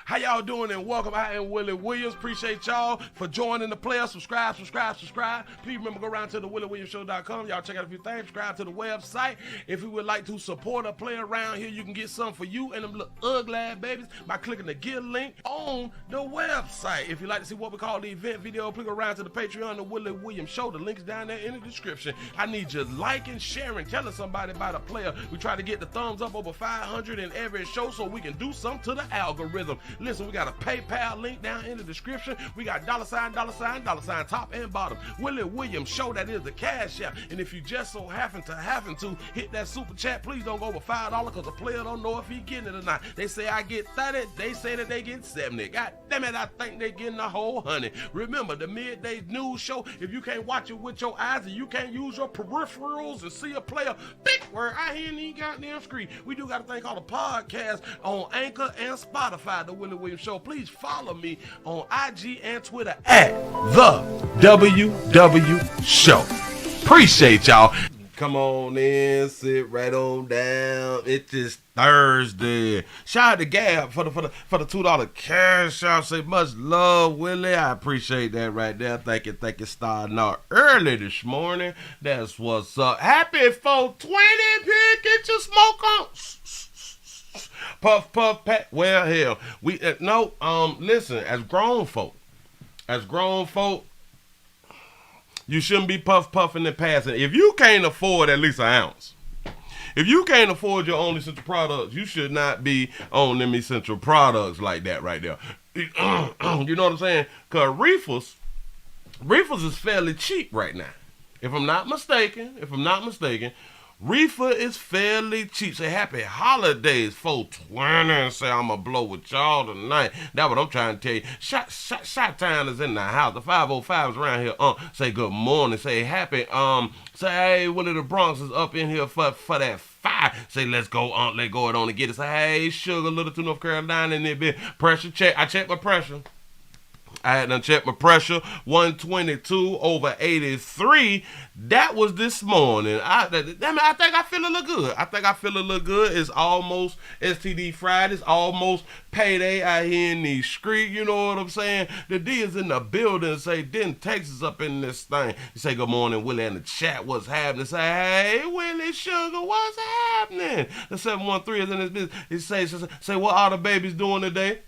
How y'all doing and welcome. I am Willie Williams. Appreciate y'all for joining the player. Subscribe. Please remember, go around to the WillieWilliamsShow.com. Y'all check out a few things. Subscribe to the website. If you would like to support a player around here, you can get something for you and them little ugly babies by clicking the Get link on the website. If you'd like to see what we call the event video, please go around to the Patreon, the Willie Williams Show. The link's down there in the description. I need you liking, sharing, telling somebody about a player. We try to get the thumbs up over 500 in every show so we can do something to the algorithm. Listen, we got a PayPal link down in the description. We got $, top and bottom. Willie Williams Show, that is the Cash App. And if you just so happen to hit that super chat, please don't go over $5 because the player don't know if he getting it or not. They say I get 30, they say that they get 70. God damn it, I think they getting a whole 100. Remember, the midday news show, if you can't watch it with your eyes and you can't use your peripherals and see a player, big word, I hear any goddamn screen. We do got a thing called a podcast on Anchor and Spotify, the Willie Williams Show. Please follow me on IG and Twitter at the WW Show. Appreciate y'all. Come on in, sit right on down. It's just Thursday. Shout out to Gab for the $2 cash out. Say much love, Willie. I appreciate that right there. Thank you. Starting out early this morning. That's what's up. Happy 420, pig. Get your smoke on. Puff, pat. Well, hell, we listen. As grown folk, you shouldn't be puffing and passing. If you can't afford at least an ounce, if you can't afford your own essential products, you should not be on them essential products like that right there. You know what I'm saying? Because reefers is fairly cheap right now. If I'm not mistaken, reefer is fairly cheap. Say happy holidays, 420, and say I'ma blow with y'all tonight. That's what I'm trying to tell you. Shot Town is in the house. The 505s around here. Say good morning. Say happy. Say hey, Willie the Bronx is up in here for that fire. Say let's go on. Let go it on and get it. Say hey, Sugar, Little to North Carolina in there. Pressure check. I checked my pressure. I had to check my pressure, 122 over 83. That was this morning. I think I feel a little good. It's almost STD Friday. It's almost payday out here in these streets. You know what I'm saying? The D is in the building. Say, Denton, Texas up in this thing. You say, good morning, Willie, in the chat. What's happening? Say, hey, Willie, Sugar, what's happening? The 713 is in this business. He say, what are the babies doing today?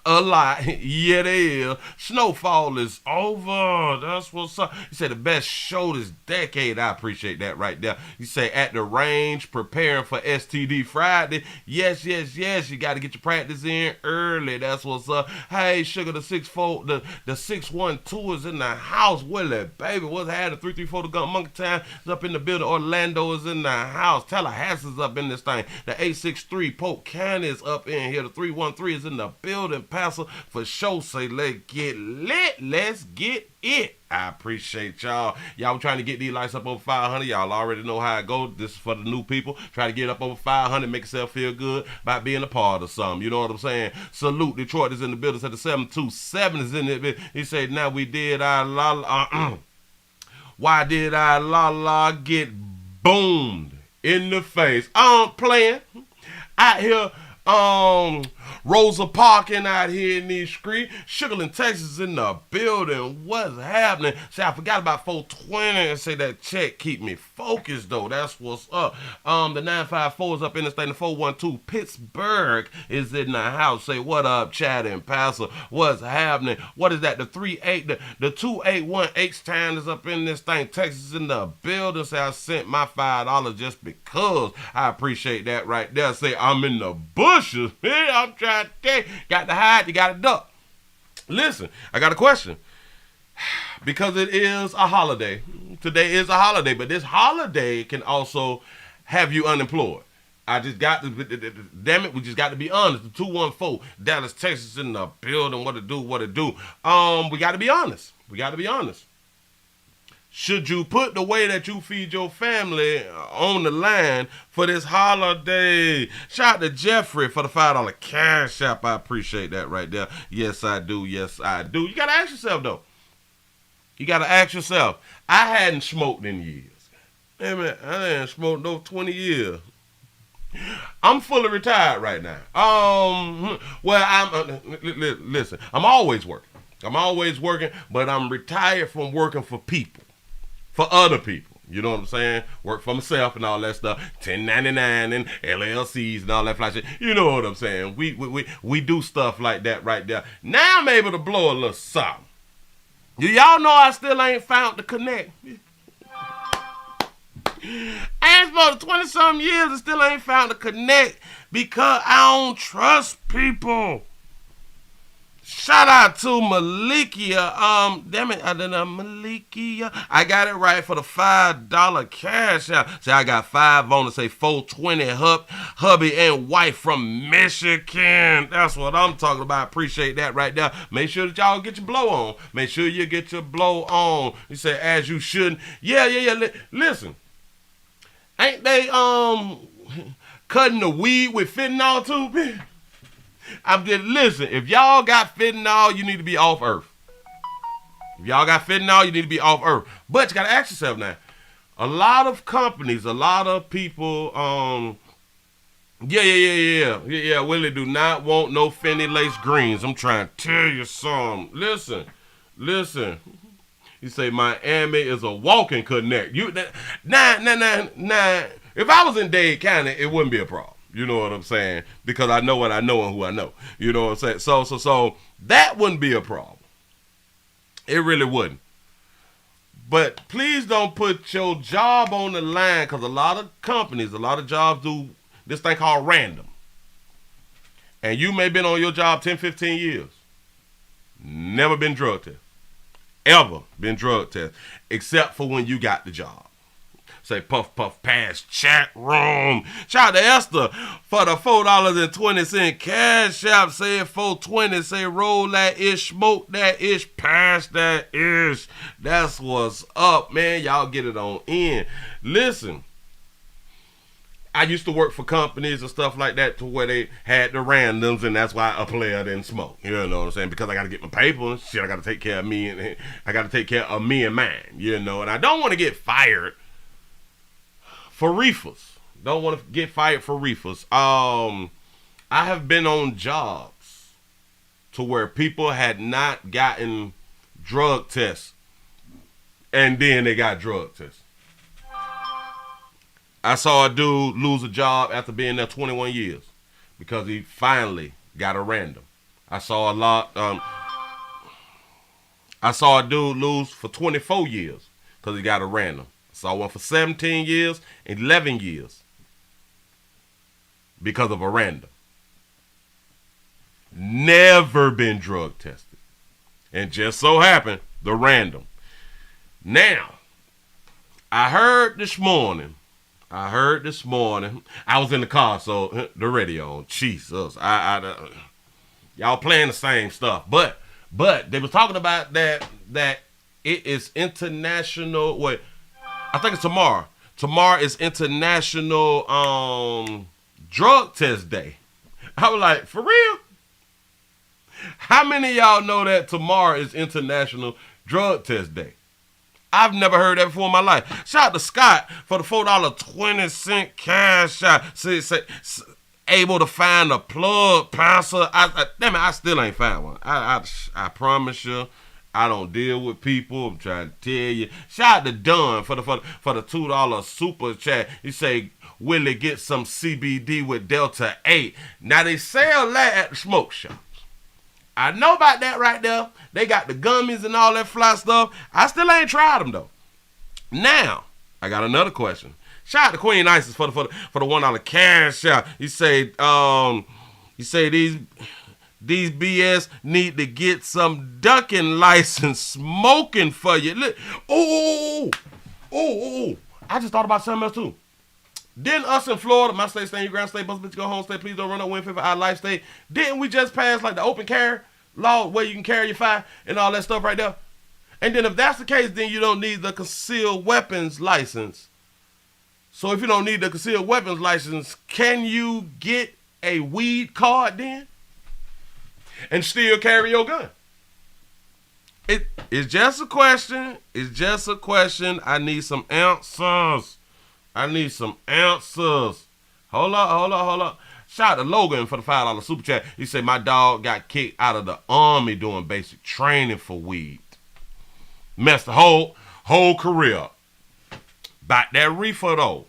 A lot. Yeah, they is. Snowfall is over. That's what's up. He said the best show this decade. I appreciate that right there. You say at the range, preparing for STD Friday. Yes. You got to get your practice in early. That's what's up. Hey, Sugar, the 612 is in the house. Willie, baby, what's happening? 334 the Gun Monkey Town is up in the building. Orlando is in the house. Tallahassee's up in this thing. The 863 Polk County is up in here. The 313 is in the building. Pastor for show say let's get lit. Let's get it. I appreciate y'all. Y'all trying to get these lights up over 500. Y'all already know how it goes. This is for the new people. Try to get up over 500. Make yourself feel good about being a part of something. You know what I'm saying? Salute. Detroit is in the building. Said the 727 is in it. He said now we did our why did our la get boomed in the face? I'm playing out here. Rosa Parking out here in these streets. Sugarland, Texas in the building. What's happening? Say, I forgot about 420 and say that check keep me focused though. That's what's up. The 954 is up in the state. The 412 Pittsburgh is in the house. Say, what up, Chad and Pastor? What's happening? What is that? The 38, the 281 H-Town is up in this thing. Texas in the building. Say, I sent my $5 just because. I appreciate that right there. Say, I'm in the bushes. Man, I'm trying to tell you. Got to hide, you got to duck. Listen, I got a question. Because it is a holiday. Today is a holiday, but this holiday can also have you unemployed. I just got to, damn it, we just got to be honest. The 214, Dallas, Texas in the building. What it do? We got to be honest. Should you put the way that you feed your family on the line for this holiday? Shout out to Jeffrey for the $5 cash app. I appreciate that right there. Yes, I do. You got to ask yourself, though. I hadn't smoked in years. Hey, man, I hadn't smoked no 20 years. I'm fully retired right now. Well, listen. I'm always working. But I'm retired from working for people, for other people. You know what I'm saying? Work for myself and all that stuff. 1099 and LLCs and all that fly shit. You know what I'm saying? We do stuff like that right there. Now I'm able to blow a little something. Y'all know I still ain't found the connect. I ain't supposed to 20-something years and still ain't found the connect because I don't trust people. Shout out to Malikia. Damn it, I didn't know Malikia. I got it right for the $5 cash out. Say I got 5 on to say 420 hubby and wife from Michigan. That's what I'm talking about. Appreciate that right there. Make sure that y'all get your blow on. Make sure you get your blow on. You say as you should. Yeah. Listen. Ain't they cutting the weed with fentanyl too, man? I'm just listen. If y'all got fentanyl, you need to be off Earth. If y'all got fentanyl, you need to be off Earth. But you gotta ask yourself now. A lot of companies, a lot of people, Willie do not want no Fendi lace greens. I'm trying to tell you something. Listen. You say Miami is a walking connect. Nah. If I was in Dade County, it wouldn't be a problem. You know what I'm saying? Because I know what I know and who I know. You know what I'm saying? So that wouldn't be a problem. It really wouldn't. But please don't put your job on the line because a lot of companies, a lot of jobs do this thing called random. And you may have been on your job 10, 15 years. Never been drug tested. Ever been drug tested. Except for when you got the job. Say puff pass chat room. Shout out to Esther for the $4.20 cash app. Say it 420. Say roll that ish, smoke that ish, pass that ish. That's what's up, man. Y'all get it on in. Listen. I used to work for companies and stuff like that to where they had the randoms, and that's why a player didn't smoke. You know what I'm saying? Because I got to get my paper. Shit, I got to take care of me, and I got to take care of me and mine. You know, and I don't want to get fired for reefers. Don't want to get fired for reefers. I have been on jobs to where people had not gotten drug tests, and then they got drug tests. I saw a dude lose a job after being there 21 years because he finally got a random. I saw a dude lose for 24 years because he got a random. I saw one for 17 years and 11 years because of a random. Never been drug tested. And just so happened, the random. Now, I heard this morning, I was in the car, so the radio on. Jesus. Y'all playing the same stuff. But they was talking about that it is international, I think it's tomorrow. Tomorrow is International Drug Test Day. I was like, for real? How many of y'all know that tomorrow is International Drug Test Day? I've never heard that before in my life. Shout out to Scott for the $4.20 cash out. Able to find a plug, passer. Damn it, I still ain't found one. I promise you, I don't deal with people. I'm trying to tell you. Shout out to Dunn for the $2 super chat. He say, Willie, get some CBD with Delta 8. Now they sell that at the smoke shop. I know about that right there. They got the gummies and all that fly stuff. I still ain't tried them though. Now, I got another question. Shout out to Queen Isis for the $1 cash out. You say these BS need to get some ducking license smoking for you. Oh. I just thought about something else too. Didn't us in Florida, my state, stay in your ground state, bust bitch, go home state, please don't run no win for our life state. Didn't we just pass like the open carry law where you can carry your fire and all that stuff right there? And then if that's the case, then you don't need the concealed weapons license. So if you don't need the concealed weapons license, can you get a weed card then? And still carry your gun? It's just a question. It's just a question. I need some answers. Hold up. Shout out to Logan for the $5 super chat. He said, my dog got kicked out of the army doing basic training for weed. Messed the whole career up. About that reefer though.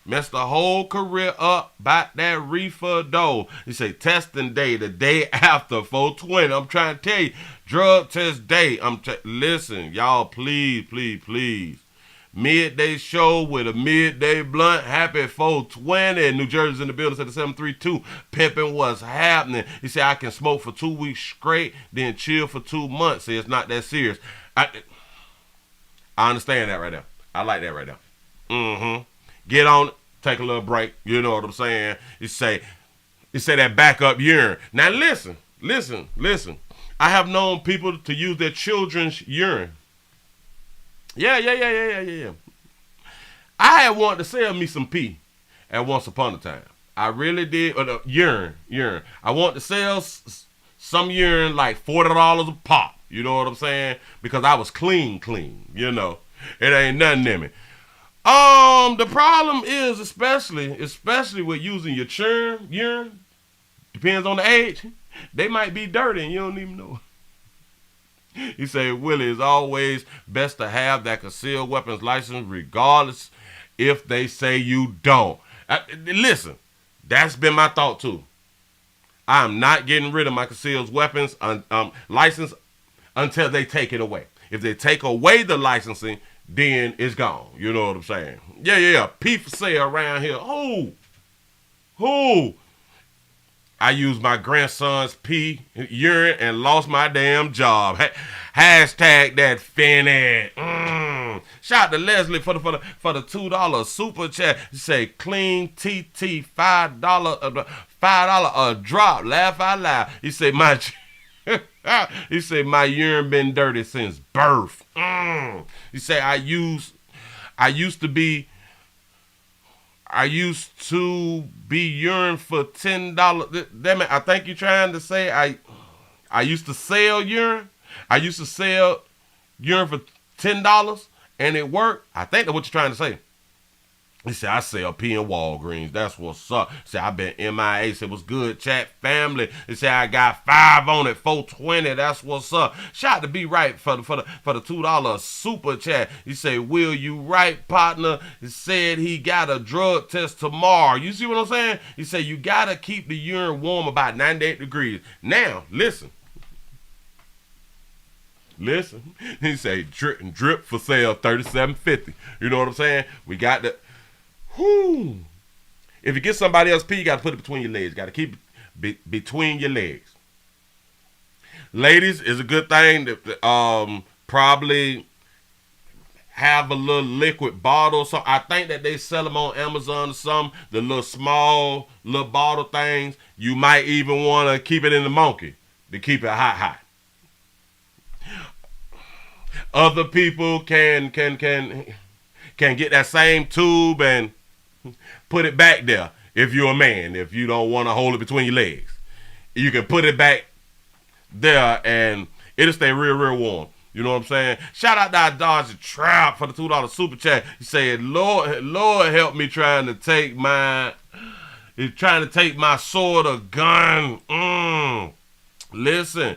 Messed the whole career up about that reefer though. He say testing day, the day after 420. I'm trying to tell you, drug test day. Listen, y'all, please. Midday show with a midday blunt. Happy 420. New Jersey's in the building at the 732. Pimping what's happening. He said I can smoke for 2 weeks straight, then chill for 2 months. Say it's not that serious. I understand that right there. I like that right there. Get on it. Take a little break. You know what I'm saying? He say that backup urine. Now listen. I have known people to use their children's urine. Yeah. I had wanted to sell me some pee at once upon a time. I really did. Urine. I wanted to sell some urine like $40 a pop. You know what I'm saying? Because I was clean. You know, it ain't nothing in me. The problem is especially with using your urine. Depends on the age. They might be dirty and you don't even know. He said, Willie, it's always best to have that concealed weapons license regardless if they say you don't. Listen, that's been my thought too. I'm not getting rid of my concealed weapons license until they take it away. If they take away the licensing, then it's gone. You know what I'm saying? Yeah. P for sale around here. Who? I used my grandson's pee, urine, and lost my damn job. Hashtag that Finny. Shout out to Leslie for the $2 super chat. He say clean TT $5 a drop. Laugh out loud. He say my urine been dirty since birth. He say I used to be urine for $10. Damn it, I think you're trying to say I used to sell urine. I used to sell urine for $10 and it worked. I think that's what you're trying to say. He said, I sell pee in Walgreens. That's what's up. He said, I've been MIA. He said, what's good, chat family? He said, I got 5 on it, 420. That's what's up. Shout out to Be Right for the $2 super chat. He said, Will, you right, partner? He said he got a drug test tomorrow. You see what I'm saying? He said, you got to keep the urine warm about 98 degrees. Now, listen. He said, drip for sale, $37.50. You know what I'm saying? We got the... If you get somebody else pee, you got to put it between your legs. Got to keep it between your legs. Ladies, it's a good thing to probably have a little liquid bottle. So I think that they sell them on Amazon or something. The little small little bottle things. You might even want to keep it in the monkey to keep it hot. Other people can get that same tube and put it back there. If you're a man, if you don't want to hold it between your legs, you can put it back there and it'll stay real warm. You know what I'm saying? Shout out to our Dodger Trap for the $2 super chat. He said, Lord help me trying to take my sword or gun. Listen,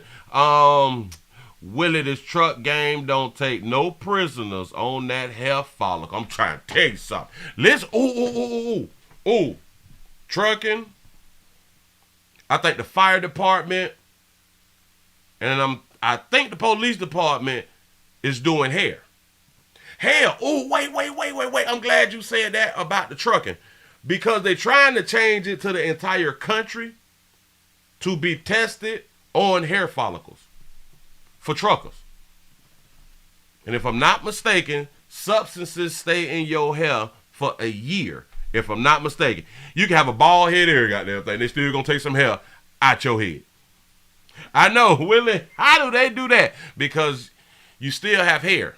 Willie, this truck game don't take no prisoners on that hair follicle. I'm trying to tell you something. Listen, trucking. I think the fire department and I think the police department is doing hair. Hell, wait. I'm glad you said that about the trucking. Because they're trying to change it to the entire country to be tested on hair follicles for truckers. And if I'm not mistaken, substances stay in your hair for a year. If I'm not mistaken. You can have a bald head here, goddamn thing. They still gonna take some hair out your head. I know, Willie. How do they do that? Because you still have hair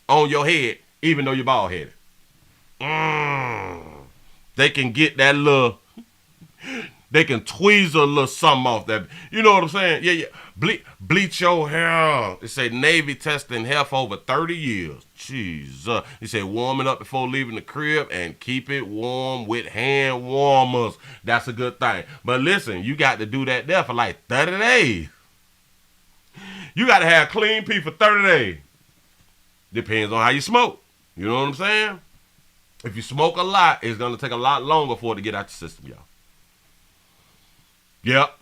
on your head, even though you're bald headed. They can get that little They can tweeze a little something off that. You know what I'm saying? Yeah. Bleach your hair. They say Navy testing hair for over 30 years. Jesus. He said warm it up before leaving the crib and keep it warm with hand warmers. That's a good thing. But listen, you got to do that there for like 30 days. You got to have clean pee for 30 days. Depends on how you smoke. You know what I'm saying? If you smoke a lot, it's going to take a lot longer for it to get out your system, y'all. Yep.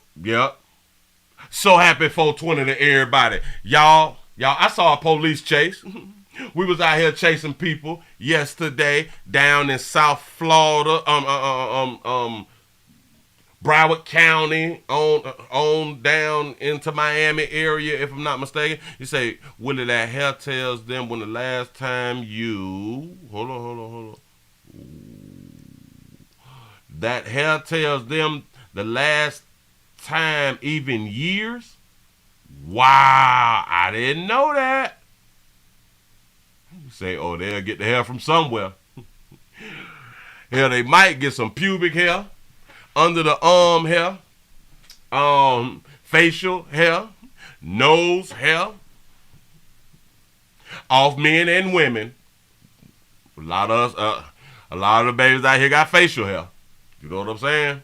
So happy 420 to everybody. Y'all, I saw a police chase. We was out here chasing people yesterday down in South Florida, Broward County, on down into Miami area, if I'm not mistaken. You say, Willie, that hair tells them when the last time you... Hold on. That hair tells them the last time, even years? Wow, I didn't know that. You say, oh, they'll get the hair from somewhere. Hell, they might get some pubic hair, under the arm hair, facial hair, nose hair, off men and women. A lot of the babies out here got facial hair. You know what I'm saying?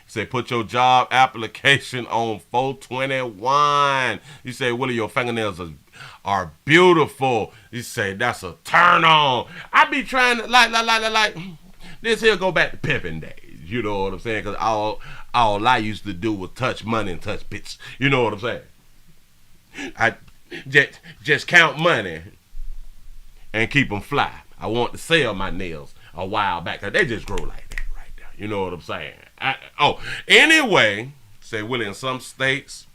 Say put your job application on 421. You say, Willie, your fingernails are beautiful. You say that's a turn on. I be trying to like this here go back to pimping days. You know what I'm saying? Because all I used to do was touch money and touch bitches. You know what I'm saying? I just count money and keep them fly. I want to sell my nails a while back. Cause they just grow like that right there. You know what I'm saying? Anyway, say, Willie, in some states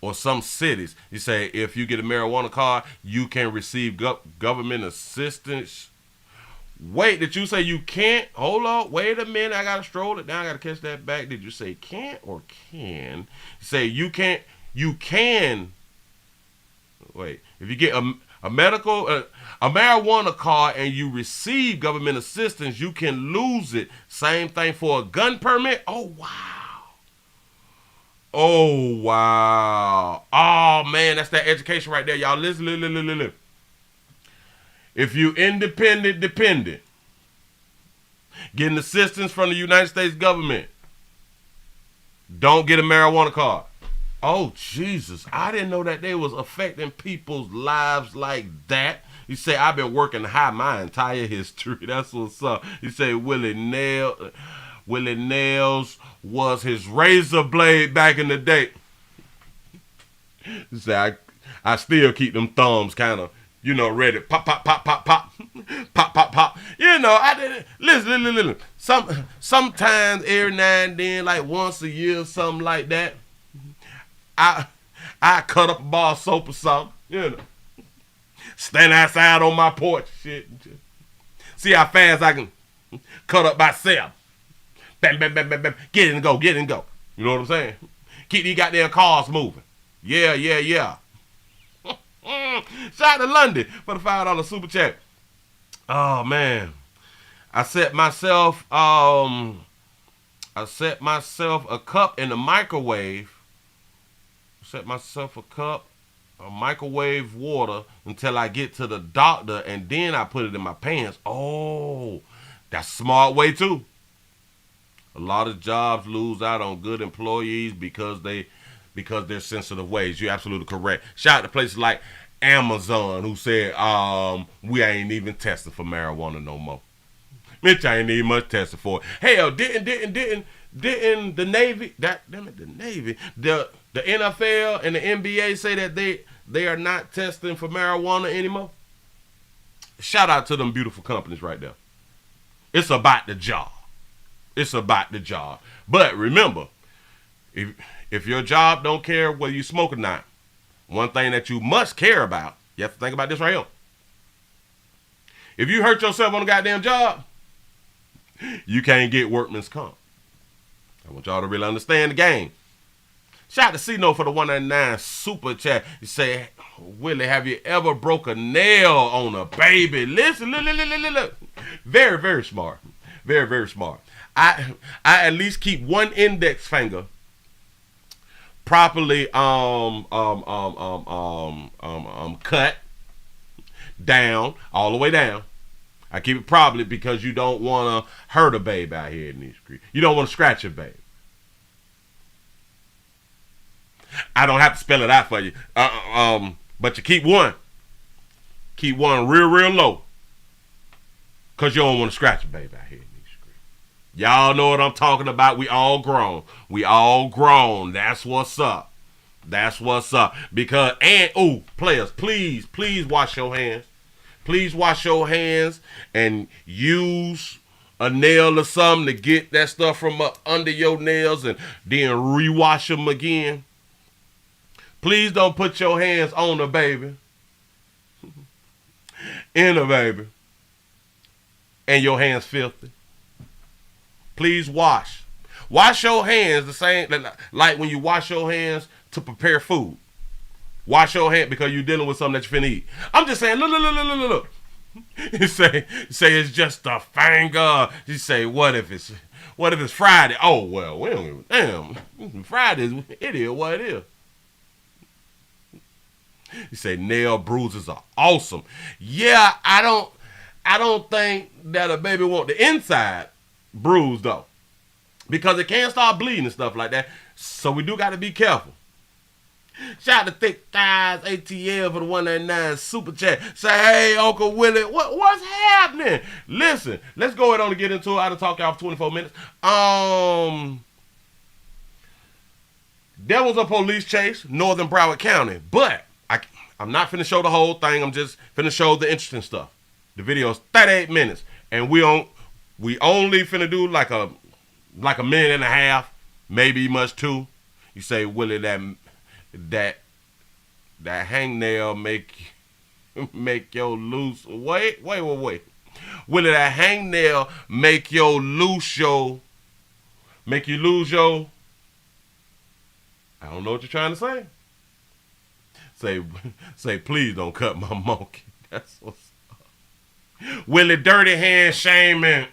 or some cities, you say if you get a marijuana card, you can receive government assistance. Wait, did you say you can't? Hold on, wait a minute. I gotta stroll it down. I gotta catch that back. Did you say can't or can? You say you can't. You can. Wait, if you get a marijuana card and you receive government assistance, you can lose it. Same thing for a gun permit. Oh wow. Oh man, that's that education right there, y'all. Listen. If you dependent, getting assistance from the United States government, don't get a marijuana card. Oh, Jesus. I didn't know that they was affecting people's lives like that. You say, I've been working high my entire history. That's what's up. You say, Willie Nails was his razor blade back in the day. You say, I still keep them thumbs kind of, ready. Pop. Pop. I didn't. Listen. Sometimes every now and then, like once a year, something like that, I cut up a bar of soap or something, Stand outside on my porch, shit. See how fast I can cut up myself. Bam. Get in and go. You know what I'm saying? Keep these goddamn cars moving. Yeah. Shout out to London for the $5 super chat. Oh man, I set myself a cup in the microwave. Set myself a microwave water until I get to the doctor, and then I put it in my pants. Oh, that's a smart way too. A lot of jobs lose out on good employees because they're sensitive ways. You're absolutely correct. Shout out to places like Amazon who said, we ain't even testing for marijuana no more. Mitch ain't even much tested for it. Hell, didn't the Navy, the NFL and the NBA say that they are not testing for marijuana anymore? Shout out to them beautiful companies right there. It's about the job. But remember, if your job don't care whether you smoke or not, one thing that you must care about, you have to think about this right here. If you hurt yourself on a goddamn job, you can't get workman's comp. I want y'all to really understand the game. Shout out to C-No for the 199 super chat. You say, Willie, have you ever broke a nail on a baby? Listen, look. Very, very smart. Very, very smart. I at least keep one index finger properly cut down, all the way down. I keep it properly because you don't want to hurt a baby out here in these streets. You don't want to scratch a baby. I don't have to spell it out for you. But you keep one. Keep one real low. Because you don't want to scratch a baby out here in these streets. Y'all know what I'm talking about. We all grown. We all grown. That's what's up. That's what's up. Because, players, please wash your hands. Please wash your hands and use a nail or something to get that stuff from under your nails and then rewash them again. Please don't put your hands on the baby, in the baby, and your hands filthy. Please wash. Wash your hands the same, like when you wash your hands to prepare food. Wash your hand because you're dealing with something that you're finna eat. I'm just saying, look. You say it's just a finger. You say, what if it's Friday? Oh well, we don't damn. Fridays, it is what it is. You say nail bruises are awesome. Yeah, I don't think that a baby want the inside bruised though, because it can start bleeding and stuff like that. So we do got to be careful. Shout out to Thick Thighs ATL for the 199 super chat. Say, hey, Uncle Willie, what's happening? Listen, let's go ahead on and get into it. I done talked y'all for 24 minutes. There was a police chase, Northern Broward County, but I'm not finna show the whole thing. I'm just finna show the interesting stuff. The video's 38 minutes, and we only finna do like a minute and a half, maybe much two. You say, Willie, that hangnail make your loose. Wait. Willie, that hangnail make you lose your. I don't know what you're trying to say. Say, please don't cut my monkey. That's what's up. Willie, dirty hand shaming.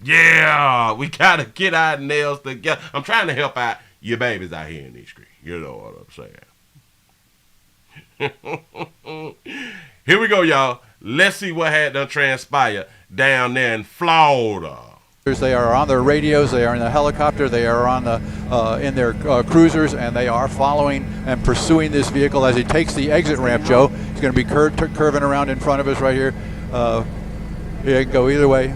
Yeah, we gotta get our nails together. I'm trying to help out your babies out here in these streets. You know what I'm saying. Here we go, y'all. Let's see what had done transpire down there in Florida. They are on their radios, they are in the helicopter, they are on the in their cruisers, and they are following and pursuing this vehicle as he takes the exit ramp, Joe. He's going to be curving around in front of us right here. It can go either way.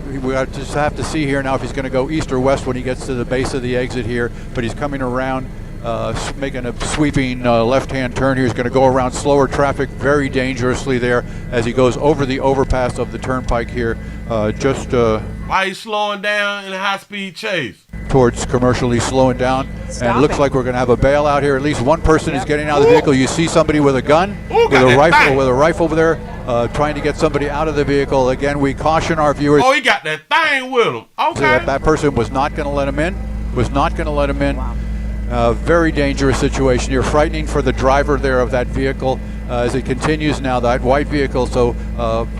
We just have to see here now if he's going to go east or west when he gets to the base of the exit here, but he's coming around, making a sweeping left-hand turn here. He's going to go around slower traffic very dangerously there as he goes over the overpass of the turnpike here. Why are you slowing down in a high-speed chase? Towards commercially slowing down. And it looks like we're going to have a bailout here. At least one person is getting out of the vehicle. You see somebody with a gun, with a rifle over there, trying to get somebody out of the vehicle. Again, we caution our viewers. Oh, he got that thing with him. Okay. That person was not going to let him in. Wow. Very dangerous situation here. Frightening for the driver there of that vehicle as it continues now, that white vehicle. So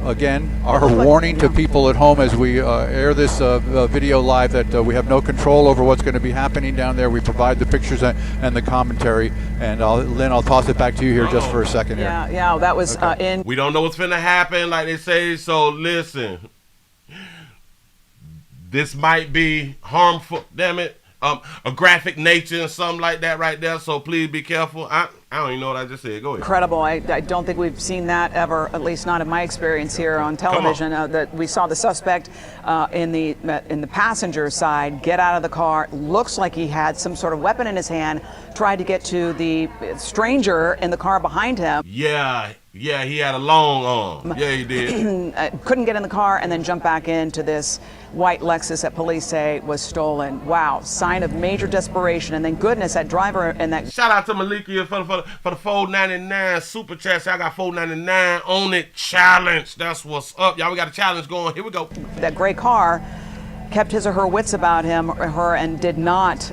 again, our warning to people at home as we air this video live that we have no control over what's going to be happening down there. We provide the pictures and the commentary. And Lynn, I'll toss it back to you here just for a second here. Yeah, that was in. We don't know what's finna happen, like they say. So listen, this might be harmful. Damn it. A graphic nature and something like that right there, so please be careful. I don't even know what I just said. Go ahead. Incredible. I don't think we've seen that ever, at least not in my experience here on television. That we saw the suspect in the passenger side get out of the car. Looks like he had some sort of weapon in his hand. Tried to get to the stranger in the car behind him. Yeah, he had a long arm. Yeah, he did. Couldn't get in the car and then jump back into this white Lexus that police say was stolen. Wow, sign of major desperation. And then goodness, that driver and that. Shout out to Malikia for the $4.99 super chat. I got $4.99 on it. Challenge. That's what's up, y'all. We got a challenge going. Here we go. That gray car kept his or her wits about her and did not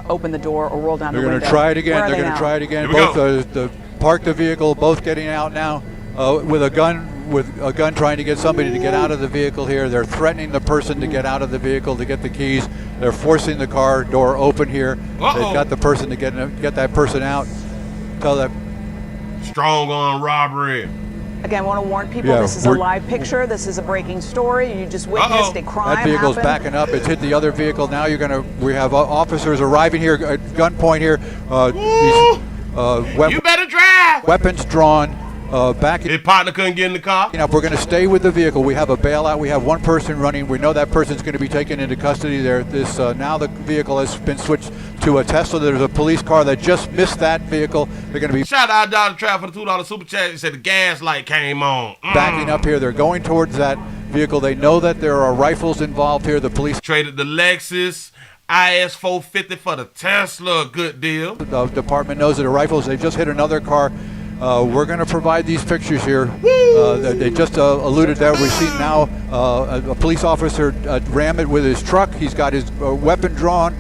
open the door or roll down the window. They're going to try it again. They're going to try it again. Both park the vehicle, both getting out now. with a gun trying to get somebody to get out of the vehicle here. They're threatening the person to get out of the vehicle to get the keys. They're forcing the car door open here. They've got the person to get that person out. Tell that. Strong on robbery. Again, I want to warn people, this is a live picture. This is a breaking story. You just witnessed a crime That vehicle's happen. backing up. It's hit the other vehicle. Now we have officers arriving here at gunpoint here. You better drive. Weapons drawn. Back. His partner couldn't get in the car. We're going to stay with the vehicle. We have a bailout. We have one person running. We know that person's going to be taken into custody there. Now the vehicle has been switched to a Tesla. There's a police car that just missed that vehicle. They're going to be. Shout out Dr. Trav for the $2 super chat. He said the gas light came on. Backing up here. They're going towards that vehicle. They know that there are rifles involved here. The police traded the Lexus IS 450 for the Tesla. Good deal. The department knows that the rifles. They just hit another car. We're going to provide these pictures here. They just alluded that we've seen now a police officer ram it with his truck. He's got his weapon drawn.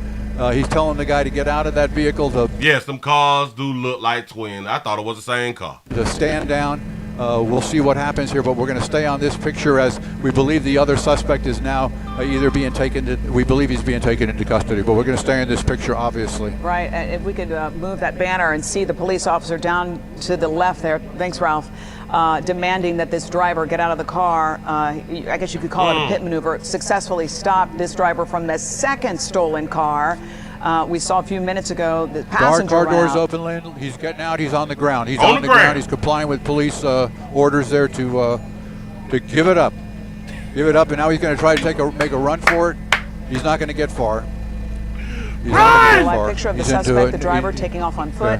He's telling the guy to get out of that vehicle. Yes, them cars do look like twins. I thought it was the same car. To stand down. We'll see what happens here, but we're going to stay on this picture as we believe the other suspect is now either being taken. We believe he's being taken into custody, but we're going to stay in this picture, obviously. Right. If we could move that banner and see the police officer down to the left there. Thanks, Ralph. Demanding that this driver get out of the car. I guess you could call it a pit maneuver. Successfully stopped this driver from the second stolen car. We saw a few minutes ago the passenger car doors out. open, Lynn. He's getting out. He's on the ground. He's on the ground. He's complying with police orders there to give it up. Give it up, and now he's going to try to make a run for it. He's not going to get far. He's not going to get far. Live picture of the suspect, the driver, taking off on foot.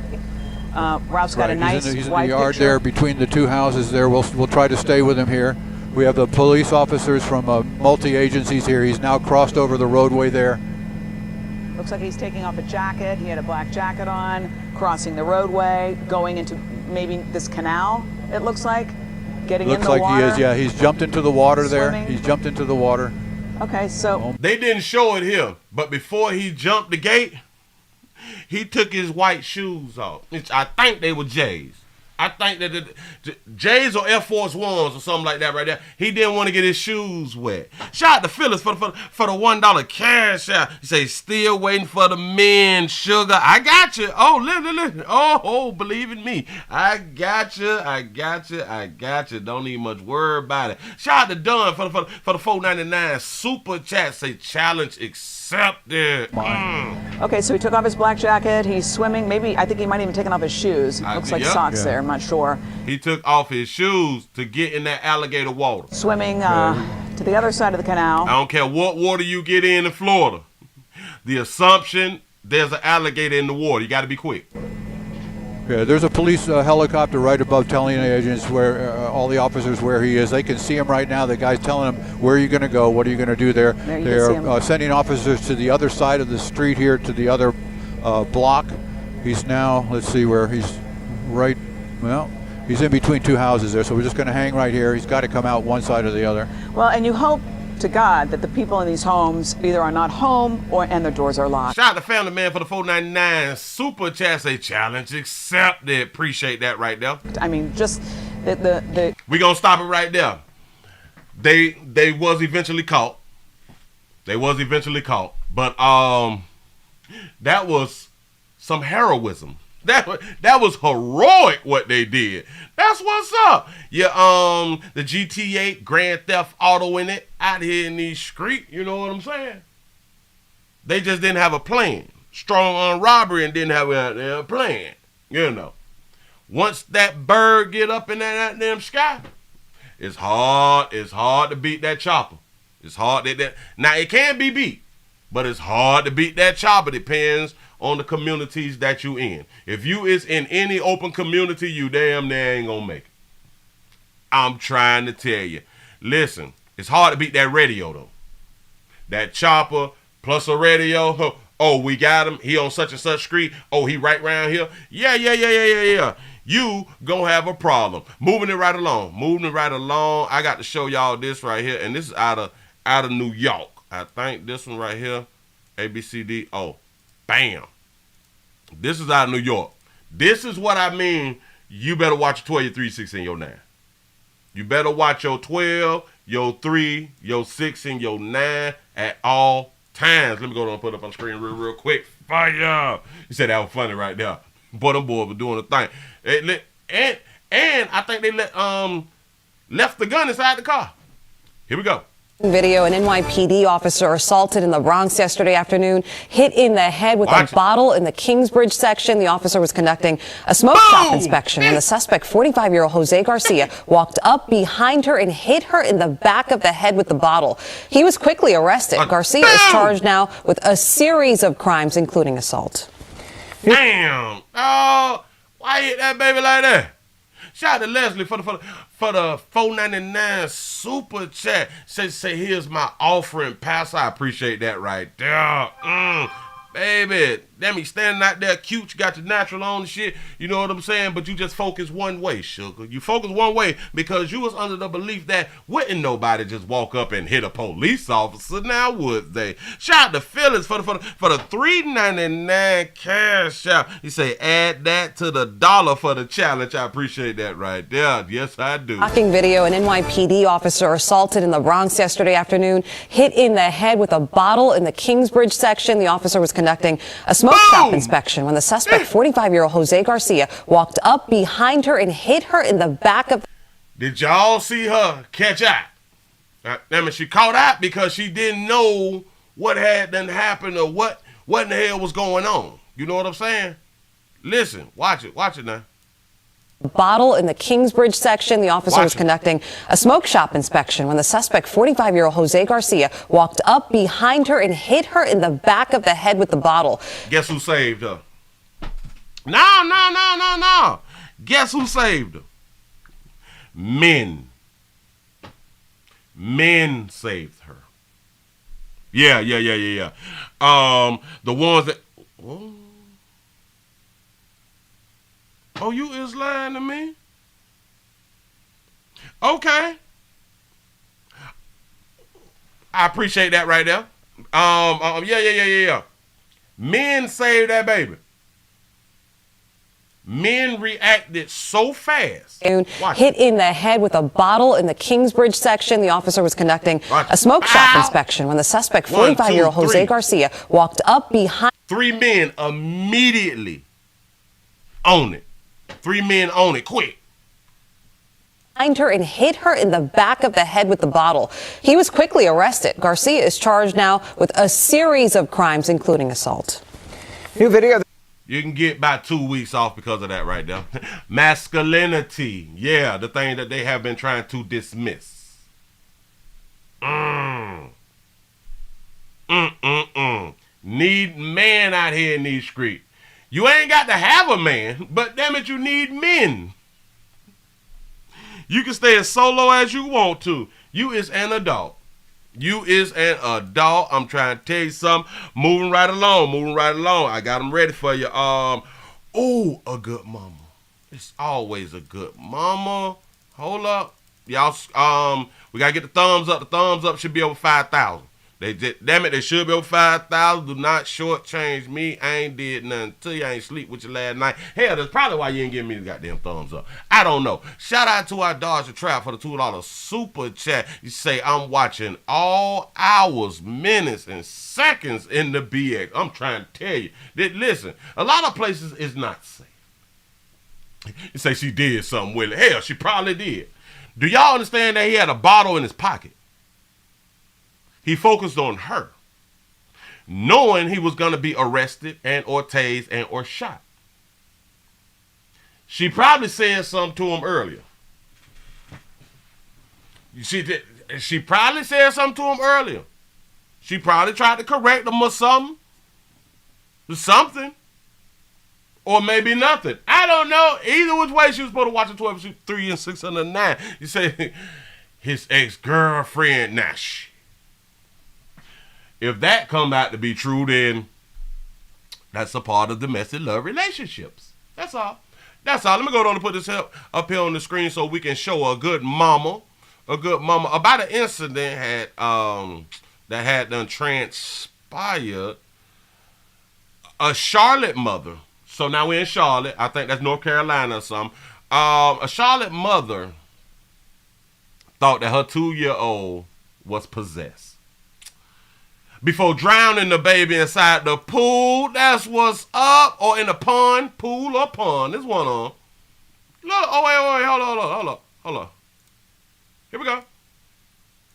Ralph's got a nice he's in wide the yard picture. there between the two houses there. We'll try to stay with him here. We have the police officers from multi-agencies here. He's now crossed over the roadway there. Looks like he's taking off a jacket. He had a black jacket on, crossing the roadway, going into maybe this canal, it looks like. Getting in the water. Looks like he is, yeah. He's jumped into the water there. Swimming. He's jumped into the water. Okay, so. They didn't show it here, but before he jumped the gate, he took his white shoes off. I think they were J's. I think that the J's or Air Force Ones or something like that right there. He didn't want to get his shoes wet. Shout out to Phyllis for the $1 cash out. He say, still waiting for the men, sugar. I got you. Oh, listen. Oh, believe in me. I got you. Don't need much word about it. Shout out to Dunn for the $4.99 super chat. Say challenge accepted. Okay, so he took off his black jacket. He's swimming. Maybe, I think he might even taken off his shoes. Looks like socks there. I'm not sure. He took off his shoes to get in that alligator water. Swimming to the other side of the canal. I don't care what water you get in Florida. The assumption, there's an alligator in the water. You got to be quick. Yeah, there's a police helicopter right above telling the agents where all the officers where he is. They can see him right now. The guy's telling them, where are you going to go? What are you going to do there? They're sending officers to the other side of the street here, to the other block. He's now, let's see where he's right. Well, he's in between two houses there, so we're just going to hang right here. He's got to come out one side or the other. Well, and you hope to God that the people in these homes either are not home and their doors are locked. Shout out to Family Man for the $4.99 super chat. Say challenge accepted. Appreciate that right there. I mean, just the we gonna stop it right there. They was eventually caught. But that was some heroism. That was heroic what they did. That's what's up. Yeah, the GTA Grand Theft Auto in it out here in these streets. You know what I'm saying? They just didn't have a plan. Strong on robbery and didn't have a plan. You know. Once that bird get up in that damn sky, it's hard to beat that chopper. It's hard now it can be beat, but it's hard to beat that chopper. Depends on the communities that you in. If you is in any open community, you damn near ain't gonna make it. I'm trying to tell you. Listen, it's hard to beat that radio though. That chopper plus a radio. Oh, we got him. He on such and such street. Oh, he right around here. Yeah. You gonna have a problem. Moving it right along. I got to show y'all this right here, and this is out of New York. I think this one right here, ABCD. Oh, bam. This is out of New York. This is what I mean. You better watch your 12, your 3, 6, and your 9. You better watch your 12, your 3, your 6, and your 9 at all times. Let me go down and put it up on the screen real quick. Fire! You said that was funny right there. Boy, them boys were doing a thing. And I think they left the gun inside the car. Here we go. Video, an NYPD officer assaulted in the Bronx yesterday afternoon, hit in the head with a bottle in the Kingsbridge section. The officer was conducting a smoke shop inspection when the suspect, 45-year-old Jose Garcia, walked up behind her and hit her in the back of the head with the bottle. He was quickly arrested. Garcia is charged now with a series of crimes, including assault. Damn! Oh, why hit that baby like that? Shout out to Leslie for the $4.99 super chat. Say here's my offering, Pastor. I appreciate that right there. Baby, damn, you standing out there cute, you got your natural on and shit, you know what I'm saying? But you just focus one way, sugar. You focus one way because you was under the belief that wouldn't nobody just walk up and hit a police officer. Now would they? Shout out to Phyllis for the $3.99 cash out. You say add that to the dollar for the challenge. I appreciate that right there. Yes, I do. Shocking video, an NYPD officer assaulted in the Bronx yesterday afternoon, hit in the head with a bottle in the Kingsbridge section. The officer was conducting a smoke shop inspection when the suspect, 45-year-old Jose Garcia, walked up behind her and hit her in the back of. Did y'all see her catch out? She caught out because she didn't know what had done happened or what in the hell was going on. You know what I'm saying? Listen, watch it now. Bottle in the Kingsbridge section. The officer was conducting a smoke shop inspection when the suspect, 45-year-old Jose Garcia, walked up behind her and hit her in the back of the head with the bottle. Guess who saved her? No. Guess who saved her? Men. Men saved her. Yeah. The ones that... Oh, you is lying to me? Okay. I appreciate that right there. Yeah. Men saved that baby. Men reacted so fast. Hit in the head with a bottle in the Kingsbridge section. The officer was conducting a smoke shop inspection when the suspect, 45-year-old Jose Garcia, walked up behind. 3 men immediately on it. 3 men on it, quick. Behind her and hit her in the back of the head with the bottle. He was quickly arrested. Garcia is charged now with a series of crimes, including assault. New video. You can get about 2 weeks off because of that right there. Masculinity. Yeah, the thing that they have been trying to dismiss. Need man out here in these streets. You ain't got to have a man, but damn it, you need men. You can stay as solo as you want to. You is an adult. I'm trying to tell you something. Moving right along. I got them ready for you. A good mama. It's always a good mama. Hold up. Y'all, we got to get the thumbs up. The thumbs up should be over 5,000. They should be over 5,000. Do not shortchange me. I ain't did nothing to you. I ain't sleep with you last night. Hell, that's probably why you ain't giving me the goddamn thumbs up. I don't know. Shout out to our Dodger Trap for the $2 super chat. You say, I'm watching all hours, minutes, and seconds in the BX. I'm trying to tell you. Listen, a lot of places is not safe. You say she did something with it. Hell, she probably did. Do y'all understand that he had a bottle in his pocket? He focused on her, knowing he was going to be arrested and or tased and or shot. She probably said something to him earlier. She probably said something to him earlier. She probably tried to correct him or something. Or maybe nothing. I don't know. Either which way, she was supposed to watch the 12, 3 and 609. You say, his ex-girlfriend, if that come out to be true, then that's a part of domestic love relationships. That's all. Let me go down and put this up here on the screen so we can show a good mama about an incident that had done transpired. A Charlotte mother. So now we're in Charlotte. I think that's North Carolina or something. A Charlotte mother thought that her 2-year-old was possessed. Before drowning the baby inside the pool, that's what's up, or in the pond, pool or pond. This one on. Look, oh wait, hold on. Here we go.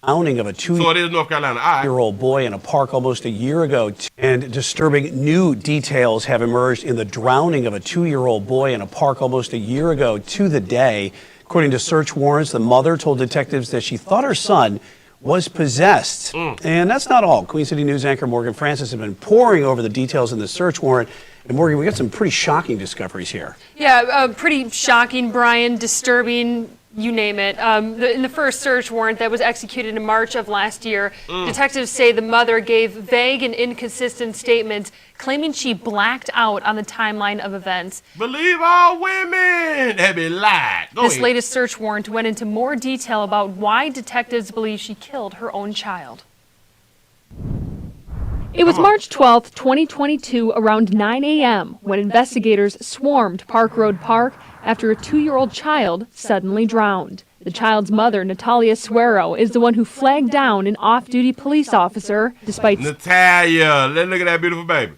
Drowning of a So it is North Carolina. All right. 2-year-old boy in a park almost a year ago. And disturbing new details have emerged in the drowning of a 2-year-old boy in a park almost a year ago to the day. According to search warrants, the mother told detectives that she thought her son was possessed. And that's not all. Queen City News anchor Morgan Francis has been poring over the details in the search warrant. And Morgan, we got some pretty shocking discoveries here. Yeah, pretty shocking, Brian, disturbing, you name it. In the first search warrant that was executed in March of last year, detectives say the mother gave vague and inconsistent statements claiming she blacked out on the timeline of events. Believe all women. They be lied. This latest search warrant went into more detail about why detectives believe she killed her own child. It was March 12th, 2022, around 9 a.m. when investigators swarmed Park Road Park after a 2-year-old child suddenly drowned. The child's mother, Natalia Suero, is the one who flagged down an off-duty police officer despite Natalia, look at that beautiful baby.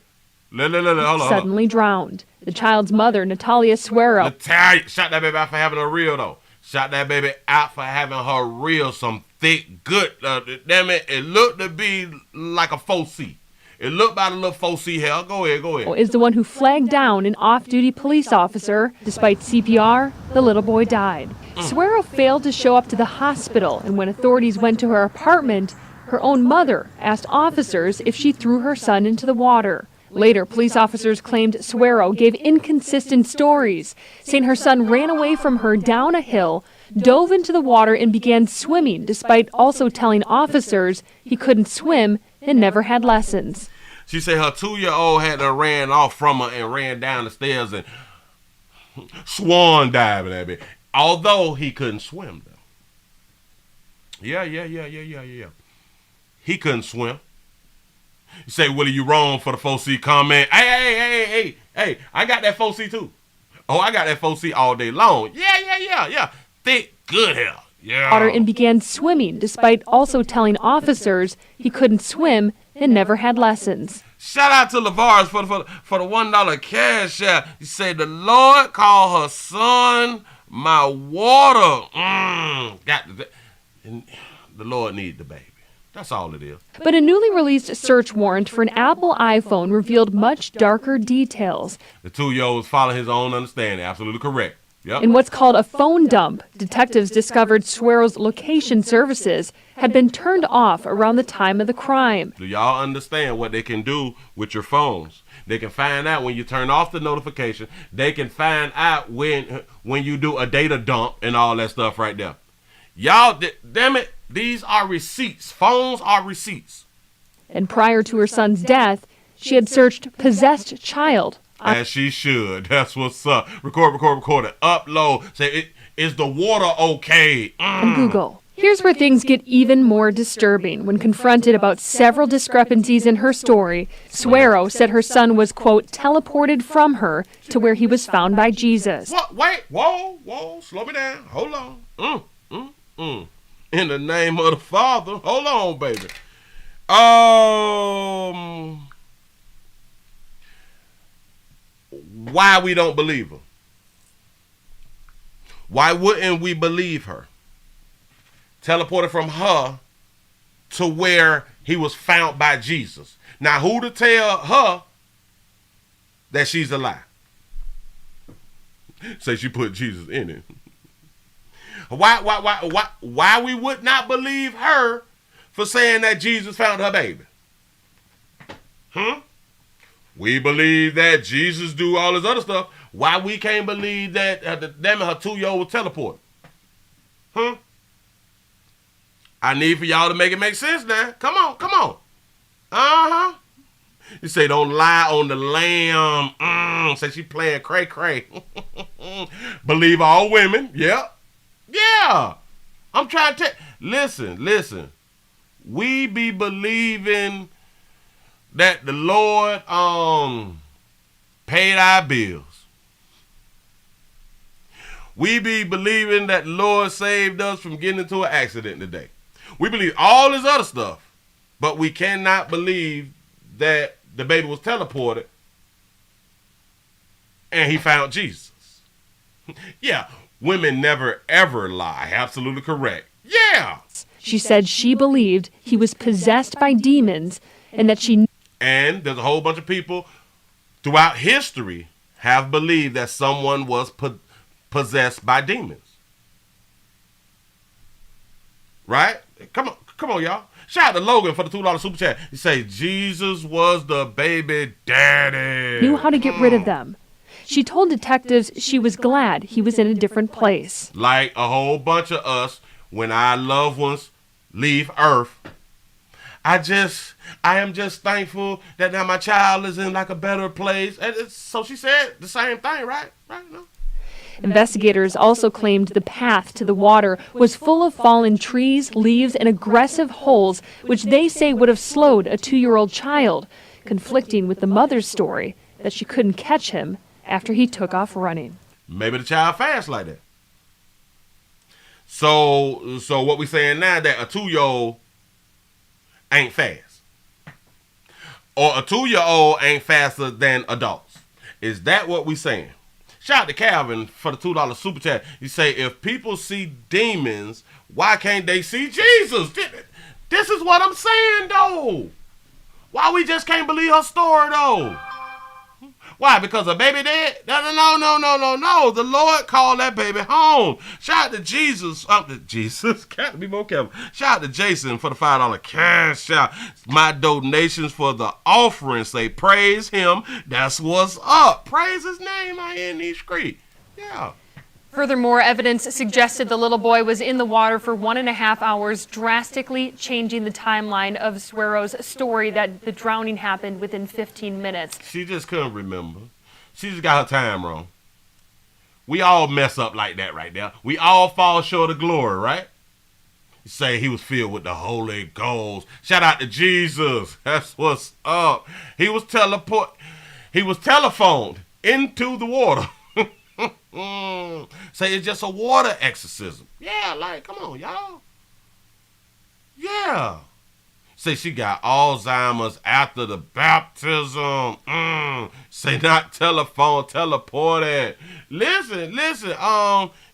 Hold on. Suddenly drowned. The child's mother, Natalia Suero. Natalia, shot that baby out for having her real, though. Shot that baby out for having her real, some thick, good. Damn it, it looked to be like a 4C. It looked about a little 4C hair. Go ahead. Is the one who flagged down an off-duty police officer. Despite CPR, the little boy died. Suero failed to show up to the hospital, and when authorities went to her apartment, her own mother asked officers if she threw her son into the water. Later, police officers claimed Suero gave inconsistent stories, saying her son ran away from her down a hill, dove into the water, and began swimming, despite also telling officers he couldn't swim and never had lessons. She said her 2-year-old had to ran off from her and ran down the stairs and swan diving at me. Although he couldn't swim, though. Yeah. He couldn't swim. You say, Willie, you wrong for the 4C comment. Hey, I got that 4C too. Oh, I got that 4C all day long. Yeah. Thick, good hair. Yeah. Water and began swimming, despite also telling officers he couldn't swim and never had lessons. Shout out to LeVars for the $1 cash app. He said the Lord called her son my water. And the Lord needed the baby. That's all it is. But a newly released search warrant for an Apple iPhone revealed much darker details. The 2-year-old was following his own understanding. Absolutely correct. Yep. In what's called a phone dump, detectives discovered Suero's location services had been turned off around the time of the crime. Do y'all understand what they can do with your phones? They can find out when you turn off the notification. They can find out when you do a data dump and all that stuff right there. Y'all, damn it, these are receipts. Phones are receipts. And prior to her son's death, she had searched possessed child. As she should. That's what's up. Record it. Upload. Say, is the water okay? On Google. Here's where things get even more disturbing. When confronted about several discrepancies in her story, Suero said her son was, quote, teleported from her to where he was found by Jesus. What? Wait. Whoa. Slow me down. Hold on. In the name of the Father. Hold on, baby. Why we don't believe her? Why wouldn't we believe her? Teleported from her to where he was found by Jesus. Now, who to tell her that she's alive? Say she put Jesus in it. Why we would not believe her for saying that Jesus found her baby? We believe that Jesus do all this other stuff. Why we can't believe that her 2-year-old was teleported? I need for y'all to make it make sense now. Come on. You say don't lie on the lamb. Say she playing cray. Believe all women. Yep. Yeah. I'm trying to listen. We be believing that the Lord paid our bills. We be believing that the Lord saved us from getting into an accident today. We believe all this other stuff, but we cannot believe that the baby was teleported and he found Jesus. Yeah, women never ever lie. Absolutely correct. Yeah. She said she believed he was possessed by demons and that she... And there's a whole bunch of people throughout history have believed that someone was possessed by demons. Right? Come on, y'all. Shout out to Logan for the $2 super chat. He say Jesus was the baby daddy. Knew how to get rid of them. She told detectives she was glad he was in a different place. Like a whole bunch of us, when our loved ones leave Earth, I am just thankful that now my child is in like a better place. And so she said the same thing, right? Right? No? Investigators also claimed the path to the water was full of fallen trees, leaves, and aggressive holes, which they say would have slowed a 2-year-old child, conflicting with the mother's story that she couldn't catch him after he took off running. Maybe the child fast like that. So what we saying now that a 2-year-old ain't fast, or a 2-year-old ain't faster than adults. Is that what we saying? Shout out to Calvin for the $2 super chat. You say, if people see demons, why can't they see Jesus? This is what I'm saying, though. Why we just can't believe her story, though? Why? Because a baby dead? No. The Lord called that baby home. Shout out to Jesus. Jesus. Got to be more careful. Shout out to Jason for the $5 cash out. My donations for the offering say praise him. That's what's up. Praise his name out here in these streets. Yeah. Furthermore, evidence suggested the little boy was in the water for 1.5 hours, drastically changing the timeline of Suero's story that the drowning happened within 15 minutes. She just couldn't remember. She just got her time wrong. We all mess up like that right there. We all fall short of glory, right? You say he was filled with the Holy Ghost. Shout out to Jesus. That's what's up. He was telephoned into the water. Say it's just a water exorcism. Yeah, like, come on, y'all. Yeah. Say she got Alzheimer's after the baptism. Say not telephone, teleported. Listen.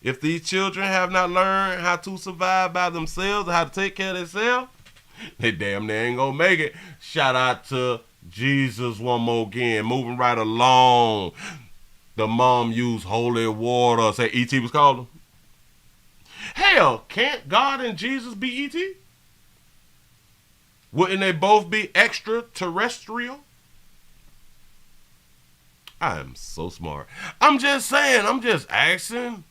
If these children have not learned how to survive by themselves, how to take care of themselves, they damn near ain't gonna make it. Shout out to Jesus one more again. Moving right along. The mom used holy water. Say E.T. was called him. Hell, can't God and Jesus be E.T.? Wouldn't they both be extraterrestrial? I am so smart. I'm just saying. I'm just asking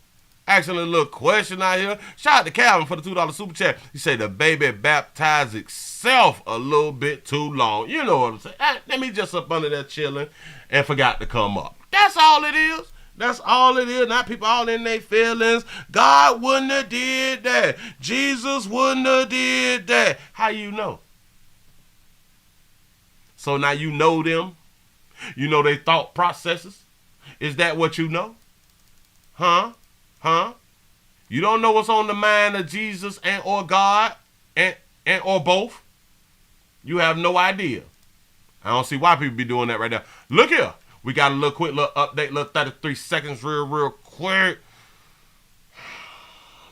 a little question out here. Shout out to Calvin for the $2 super chat. He said the baby baptized itself a little bit too long. You know what I'm saying? Let me just up under there chilling and forgot to come up. That's all it is. That's all it is. Not people all in their feelings. God wouldn't have did that. Jesus wouldn't have did that. How you know? So now you know them. You know their thought processes. Is that what you know? Huh? You don't know what's on the mind of Jesus and or God and or both? You have no idea. I don't see why people be doing that right now. Look here. We got a little quick little update, little 33 seconds real quick.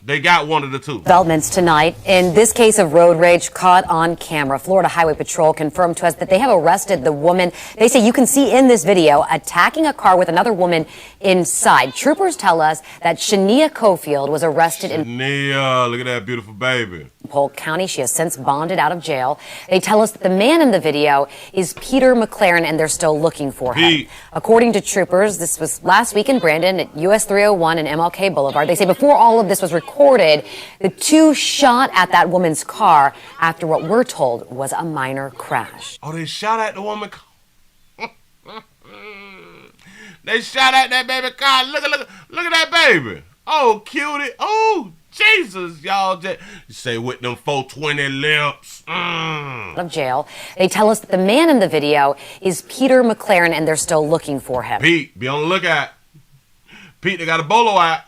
They got one of the two. Developments tonight in this case of road rage caught on camera. Florida Highway Patrol confirmed to us that they have arrested the woman they say you can see in this video attacking a car with another woman inside. Troopers tell us that Shania Cofield was arrested in Shania, look at that beautiful baby. Polk County. She has since bonded out of jail. They tell us that the man in the video is Peter McLaren and they're still looking for him. According to troopers, this was last week in Brandon at US 301 and MLK Boulevard. They say before all of this was recorded, the two shot at that woman's car after what we're told was a minor crash. Oh, they shot at the woman. They shot at that baby car. Look at that baby. Oh, cutie. Oh, Jesus, y'all. You say with them 420 lips. Out of jail. They tell us that the man in the video is Peter McLaren and they're still looking for him. Pete, be on the lookout. Pete, they got a bolo out.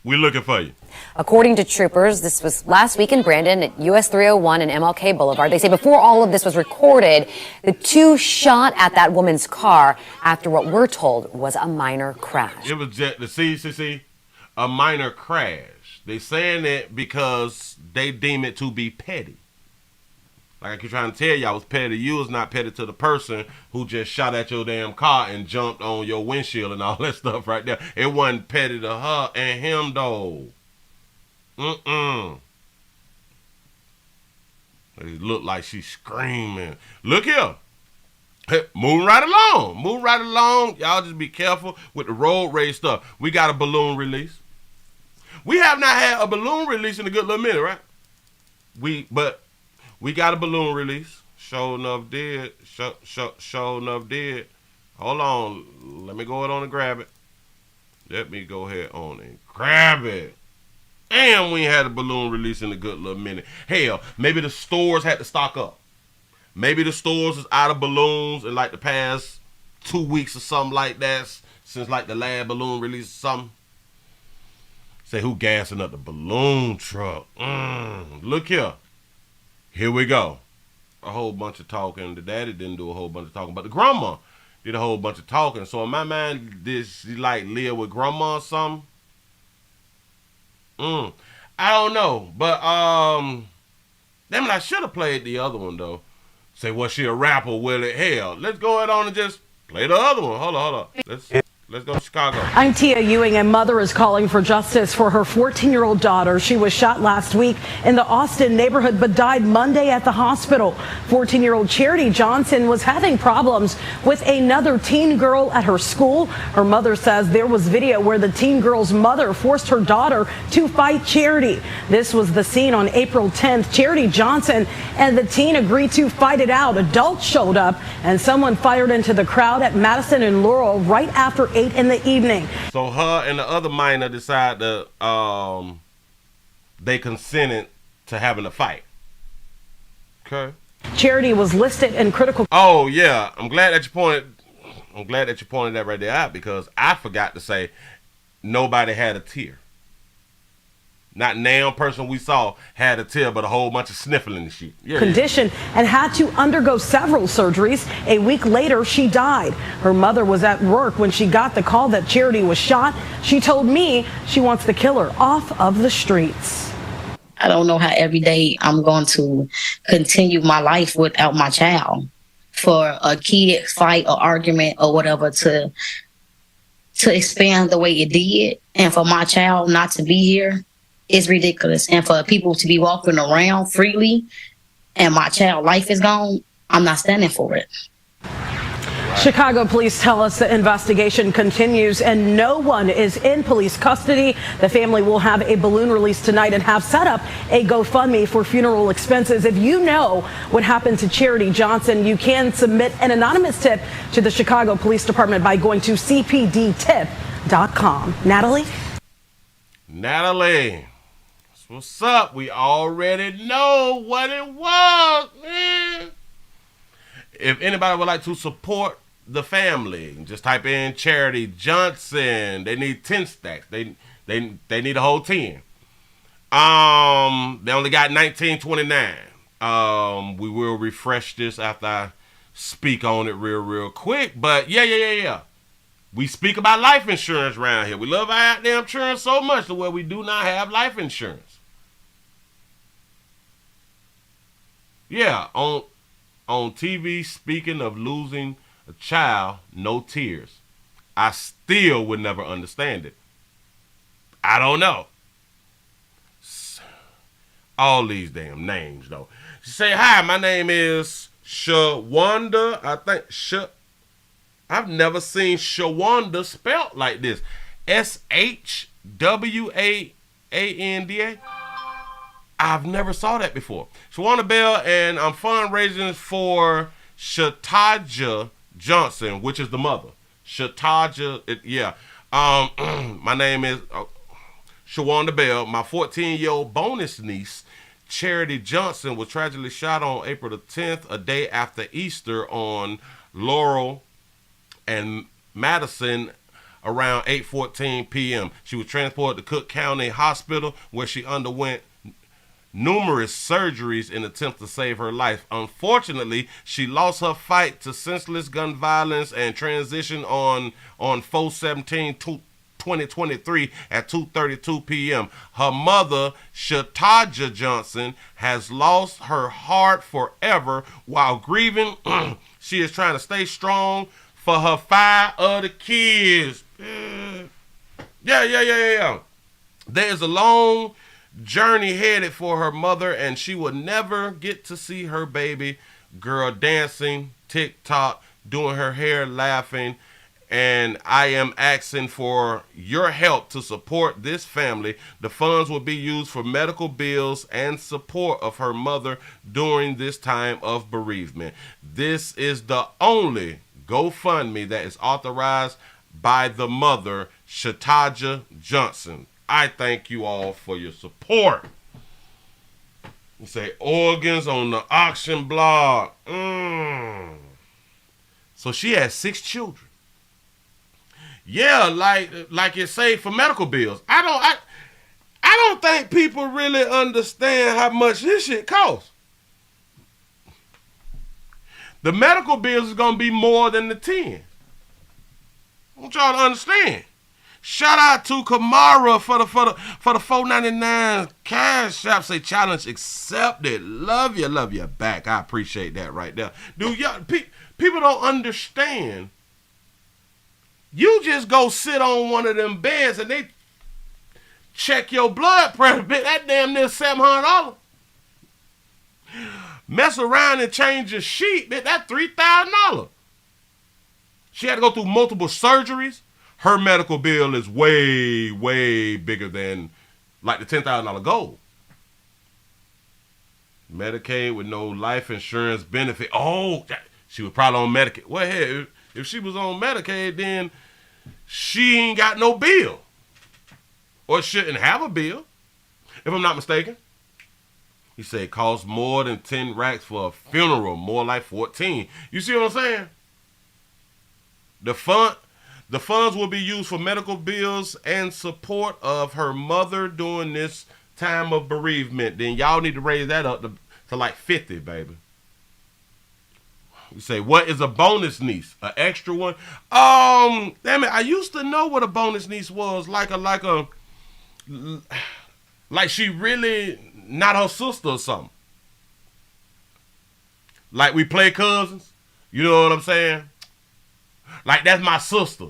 We're looking for you. According to troopers, this was last week in Brandon at US 301 and MLK Boulevard. They say before all of this was recorded, the two shot at that woman's car after what we're told was a minor crash. It was just the CCC, a minor crash. They saying it because they deem it to be petty. Like I keep trying to tell you, I was petty to you, it's not petty to the person who just shot at your damn car and jumped on your windshield and all that stuff right there. It wasn't petty to her and him, though. It looked like she's screaming. Look here. Hey, moving right along. Move right along. Y'all just be careful with the road rage stuff. We got a balloon release. We have not had a balloon release in a good little minute, right? But we got a balloon release. Sure enough did. Sure enough did. Hold on. Let me go ahead on and grab it. Let me go ahead on and grab it. And we ain't had a balloon release in a good little minute. Hell, maybe the stores had to stock up. Maybe the stores is out of balloons in like the past 2 weeks or something like that. Since like the last balloon release or something. Say, who gassing up the balloon truck? Look here. Here we go. A whole bunch of talking. The daddy didn't do a whole bunch of talking, but the grandma did a whole bunch of talking. So in my mind, did she like live with grandma or something? I don't know. But damn it, I should have played the other one though. Say, was she a rapper, Willie? Hell, let's go ahead on and just play the other one. Hold on. Let's go to Chicago. I'm Tia Ewing. A mother is calling for justice for her 14-year-old daughter. She was shot last week in the Austin neighborhood but died Monday at the hospital. 14-year-old Charity Johnson was having problems with another teen girl at her school. Her mother says there was video where the teen girl's mother forced her daughter to fight Charity. This was the scene on April 10th. Charity Johnson and the teen agreed to fight it out. Adults showed up and someone fired into the crowd at Madison and Laurel right after 8 in the evening. So her and the other minor decided to, they consented to having a fight. Okay. Charity was listed in critical. Oh yeah, I'm glad that you pointed that right there out because I forgot to say nobody had a tear. Not now person we saw had a tear, but a whole bunch of sniffling and shit. Condition and had to undergo several surgeries. A week later, she died. Her mother was at work when she got the call that Charity was shot. She told me she wants the killer off of the streets. I don't know how every day I'm going to continue my life without my child. For a kid fight or argument or whatever to expand the way it did, and for my child not to be here, is ridiculous. And for people to be walking around freely and my child life is gone, I'm not standing for it. Chicago police tell us the investigation continues and no one is in police custody. The family will have a balloon release tonight and have set up a GoFundMe for funeral expenses. If you know what happened to Charity Johnson, you can submit an anonymous tip to the Chicago Police Department by going to cpdtip.com. Natalie. What's up? We already know what it was, man. If anybody would like to support the family, just type in Charity Johnson. They need 10 stacks. They need a whole 10. They only got 19.29. We will refresh this after I speak on it real quick. But yeah. We speak about life insurance around here. We love our damn insurance so much to where we do not have life insurance. Yeah, on TV, speaking of losing a child, no tears. I still would never understand it. I don't know. All these damn names, though. Say, hi, my name is Shawanda. I think I've never seen Shawanda spelt like this. SHWAANDA. I've never saw that before. Shawanda Bell, and I'm fundraising for Shataja Johnson, which is the mother. Shataja, yeah. My name is Shawanda Bell. My 14-year-old bonus niece, Charity Johnson, was tragically shot on April the 10th, a day after Easter, on Laurel and Madison around 8:14 p.m. She was transported to Cook County Hospital, where she underwent numerous surgeries in attempts to save her life. Unfortunately, she lost her fight to senseless gun violence and transitioned on 4/17/2023 at 2:32 p.m. Her mother, Shataja Johnson, has lost her heart forever while grieving. She is trying to stay strong for her 5 other kids. Yeah. There is a long journey headed for her mother, and she will never get to see her baby girl dancing, TikTok, doing her hair, laughing. And I am asking for your help to support this family. The funds will be used for medical bills and support of her mother during this time of bereavement. This is the only GoFundMe that is authorized by the mother, Shataja Johnson. I thank you all for your support. You say organs on the auction block. So she has 6 children. Yeah, like it saved for medical bills. I don't think people really understand how much this shit costs. The medical bills is gonna be more than the 10. I want y'all to understand. Shout out to Kamara for the $4.99 cash app. Say challenge accepted. Love you back. I appreciate that right there. Dude, y'all, people don't understand. You just go sit on one of them beds and they check your blood pressure. That damn near $700. Mess around and change your sheet. That's $3,000. She had to go through multiple surgeries. Her medical bill is way, way bigger than like the $10,000 goal. Medicaid with no life insurance benefit. Oh, she was probably on Medicaid. Well, hey, if she was on Medicaid, then she ain't got no bill. Or shouldn't have a bill, if I'm not mistaken. He said it costs more than 10 racks for a funeral, more like 14. You see what I'm saying? The funds will be used for medical bills and support of her mother during this time of bereavement. Then y'all need to raise that up to like 50, baby. You say, what is a bonus niece? An extra one? Damn it, I used to know what a bonus niece was. Like she really not her sister or something. Like we play cousins. You know what I'm saying? Like that's my sister.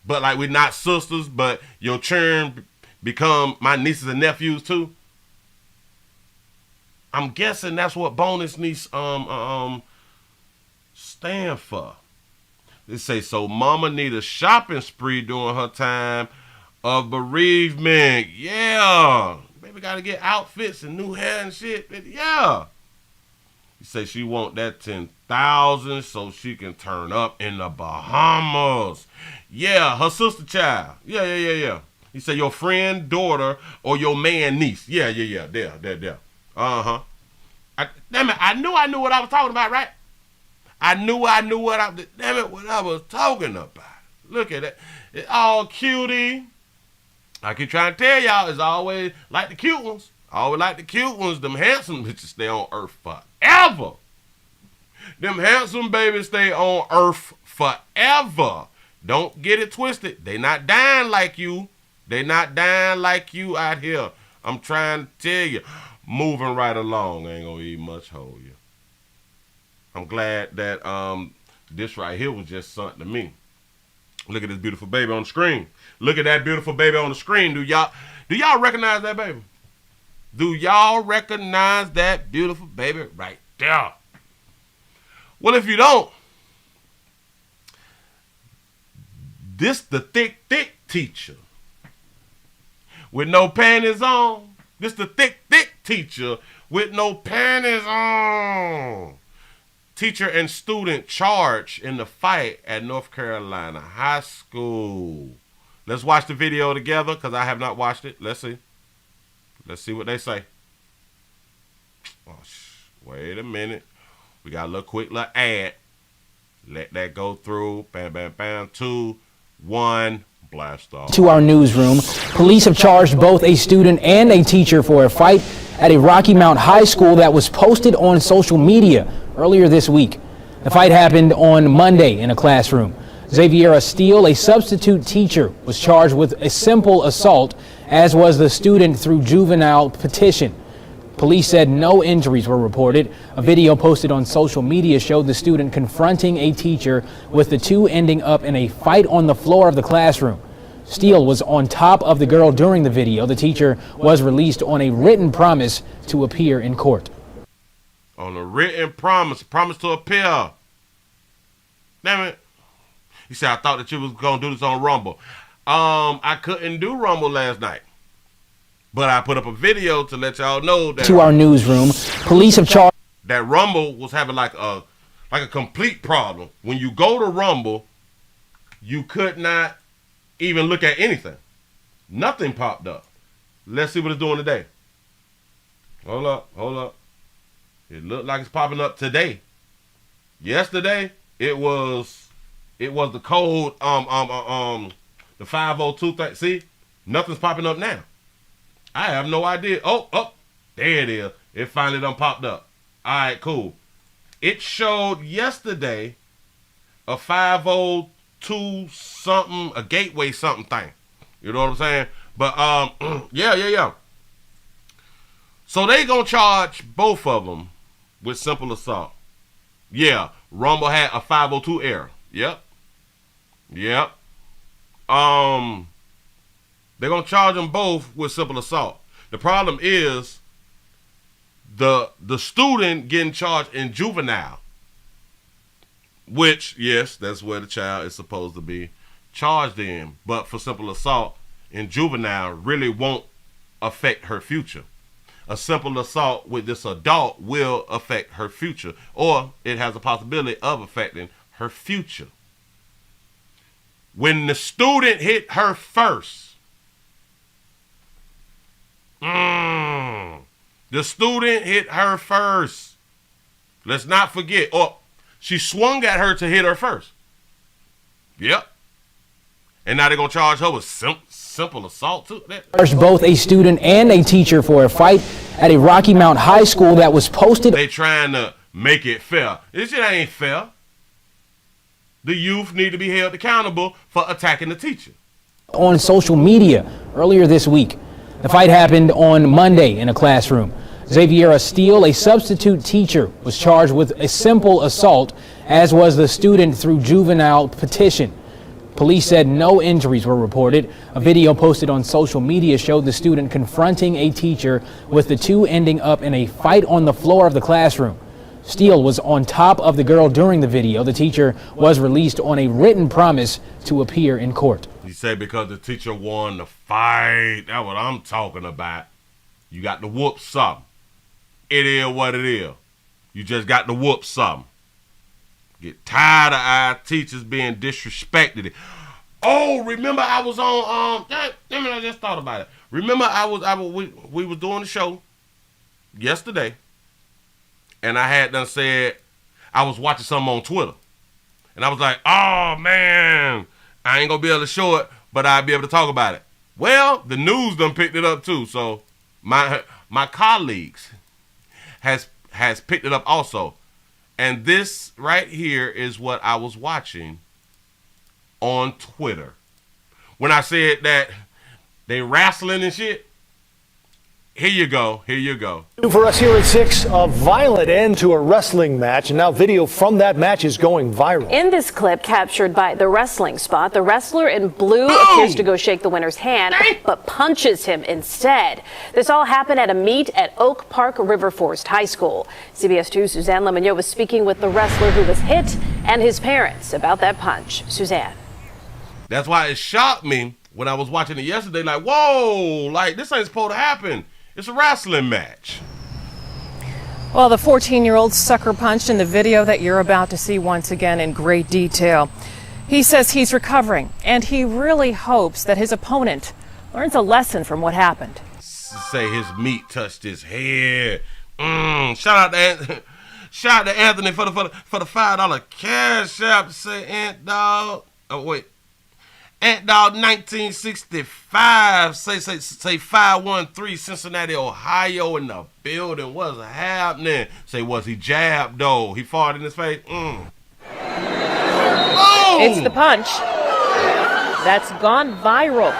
But like we're not sisters, but your children become my nieces and nephews too. I'm guessing that's what bonus niece stand for. They say so mama need a shopping spree during her time of bereavement. Yeah. Baby gotta get outfits and new hair and shit. Yeah. You say she want that 10,000 so she can turn up in the Bahamas. Yeah, her sister child. Yeah. You say your friend, daughter, or your man, niece. Yeah. There. Uh-huh. Damn it, I knew what I was talking about, right? I knew what I was talking about. Look at that. It's all cutie. I keep trying to tell y'all, it's always like the cute ones. Always like the cute ones. Them handsome bitches stay on earth forever. Them handsome babies stay on earth forever. Don't get it twisted. They not dying like you. They not dying like you out here. I'm trying to tell you. Moving right along. Ain't gonna eat much hold you. I'm glad that this right here was just something to me. Look at this beautiful baby on the screen. Look at that beautiful baby on the screen. Do y'all recognize that baby? Do y'all recognize that beautiful baby right there? Well, if you don't, this the thick teacher with no panties on. This the thick teacher with no panties on. Teacher and student charged in the fight at North Carolina High School. Let's watch the video together because I have not watched it. Let's see. Let's see what they say. Oh, wait a minute. We got a little quick little ad. Let that go through. Bam, bam, bam. 2, 1, blast off. To our newsroom, police have charged both a student and a teacher for a fight at a Rocky Mount High School that was posted on social media earlier this week. The fight happened on Monday in a classroom. Xaviera Steele, a substitute teacher, was charged with a simple assault, as was the student through juvenile petition. Police said no injuries were reported. A video posted on social media showed the student confronting a teacher, with the two ending up in a fight on the floor of the classroom. Steele was on top of the girl during the video. The teacher was released on a written promise to appear in court. On a written promise to appear. Damn it. He said, I thought that you was going to do this on Rumble. I couldn't do Rumble last night. But I put up a video to let y'all know that to our newsroom, police have charged that Rumble was having like a complete problem. When you go to Rumble, you could not even look at anything. Nothing popped up. Let's see what it's doing today. Hold up. It looked like it's popping up today. Yesterday, it was the code the 502 thing. See, nothing's popping up now. I have no idea. Oh, there it is. It finally done popped up. All right, cool. It showed yesterday a 502 something, a gateway something thing. You know what I'm saying? But yeah. So they gonna charge both of them with simple assault. Yeah, Rumble had a 502 error. Yep. They're gonna charge them both with simple assault. The problem is the student getting charged in juvenile, which, yes, that's where the child is supposed to be charged in. But for simple assault in juvenile really won't affect her future. A simple assault with this adult will affect her future, or it has a possibility of affecting her future. When the student hit her first, the student hit her first. Let's not forget. Oh, she swung at her to hit her first. Yep. And now they're going to charge her with simple assault too. Charged both a student and a teacher for a fight at a Rocky Mount High School that was posted. They trying to make it fair. This shit ain't fair. The youth need to be held accountable for attacking the teacher. On social media earlier this week. The fight happened on Monday in a classroom. Xaviera Steele, a substitute teacher, was charged with a simple assault, as was the student through juvenile petition. Police said no injuries were reported. A video posted on social media showed the student confronting a teacher, with the two ending up in a fight on the floor of the classroom. Steele was on top of the girl during the video. The teacher was released on a written promise to appear in court. He said because the teacher won the fight. That's what I'm talking about. You got to whoop something. It is what it is. You just got to whoop something. Get tired of our teachers being disrespected. Oh, remember I was on I just thought about it. Remember we was doing the show yesterday, and I had done said I was watching something on Twitter, and I was like, oh man, I ain't gonna be able to show it, but I'll be able to talk about it. Well, the news done picked it up too, so my colleagues has picked it up also. And this right here is what I was watching on Twitter. When I said that they wrestling and shit, here you go. For us here at 6, a violent end to a wrestling match, and now video from that match is going viral. In this clip captured by the wrestling spot, the wrestler in blue appears to go shake the winner's hand, but punches him instead. This all happened at a meet at Oak Park River Forest High School. CBS 2's Suzanne Lemonnier was speaking with the wrestler who was hit and his parents about that punch. Suzanne. That's why it shocked me when I was watching it yesterday, like, whoa, like this ain't supposed to happen. It's a wrestling match. Well, the 14-year-old sucker punched in the video that you're about to see once again in great detail. He says he's recovering, and he really hopes that his opponent learns a lesson from what happened. Say his meat touched his head. Shout out to Anthony for the $5 cash app. Say, Ant dog. Oh wait, At dog 1965, say 513 Cincinnati, Ohio in the building. What's happening? Say, was he jabbed though? He farted in his face? Oh! It's the punch that's gone viral.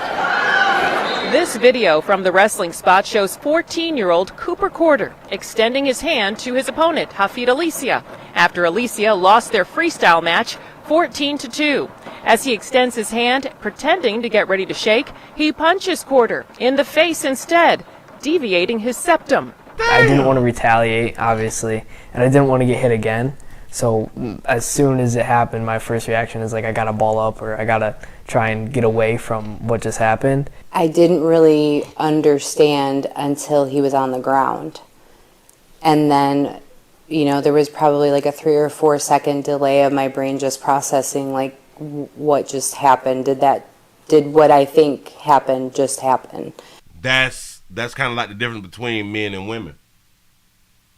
This video from the wrestling spot shows 14-year-old Cooper Corder extending his hand to his opponent, Hafid Alicia, after Alicia lost their freestyle match 14-2. As he extends his hand, pretending to get ready to shake, he punches Corder in the face instead, deviating his septum. I didn't want to retaliate, obviously, and I didn't want to get hit again. So as soon as it happened, my first reaction is like, I got to ball up, or I got to try and get away from what just happened. I didn't really understand until he was on the ground. And then, you know, there was probably like a 3 or 4 second delay of my brain just processing like what just happened. Did what I think happened just happen? That's kind of like the difference between men and women.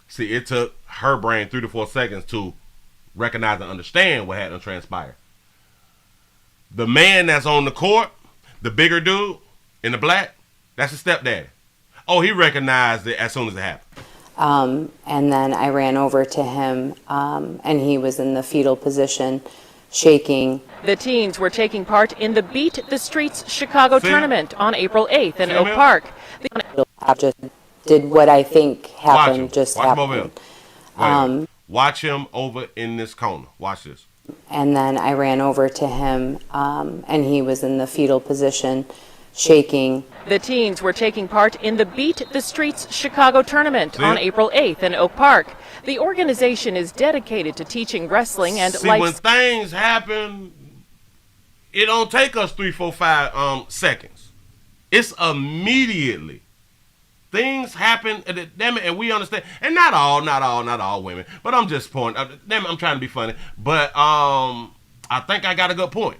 See, it took her brain 3 to 4 seconds to recognize and understand what had to transpire. The man that's on the court, the bigger dude in the black, that's his stepdaddy. Oh, he recognized it as soon as it happened. And then I ran over to him, and he was in the fetal position, shaking. The teens were taking part in the Beat the Streets Chicago tournament on April 8th in Oak Park. I just did what I think happened just happened. Watch him over in this corner. Watch this. And then I ran over to him, and he was in the fetal position, shaking. The teens were taking part in the Beat the Streets Chicago tournament on April 8th in Oak Park. The organization is dedicated to teaching wrestling and life. When things happen, it don't take us 3, 4, 5 seconds. It's immediately. Things happen, and we understand. And not all women. But I'm just pointing. I'm trying to be funny. But I think I got a good point.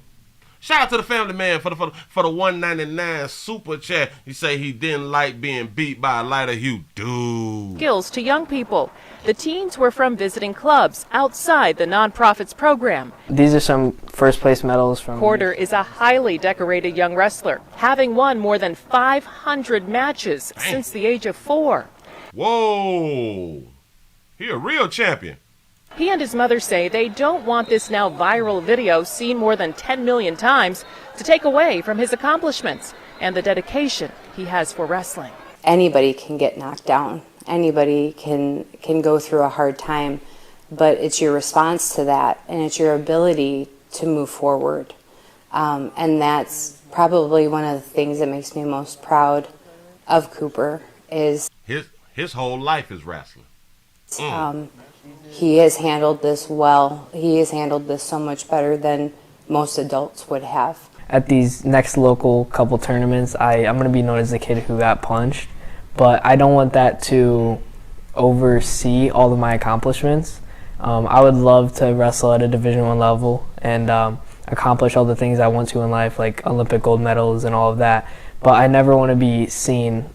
Shout out to the family man for the $1.99 super chat. He say he didn't like being beat by a lighter hue dude. Skills to young people. The teens were from visiting clubs outside the nonprofit's program. These are some first place medals from... Corder is a highly decorated young wrestler, having won more than 500 matches since the age of 4. Whoa! He a real champion. He and his mother say they don't want this now viral video seen more than 10 million times to take away from his accomplishments and the dedication he has for wrestling. Anybody can get knocked down. Anybody can go through a hard time, but it's your response to that, and it's your ability to move forward. And that's probably one of the things that makes me most proud of Cooper is his whole life is wrestling. He has handled this well. He has handled this so much better than most adults would have. At these next local couple tournaments, I'm going to be known as the kid who got punched, but I don't want that to oversee all of my accomplishments. I would love to wrestle at a Division I level and accomplish all the things I want to in life, like Olympic gold medals and all of that, but I never want to be seen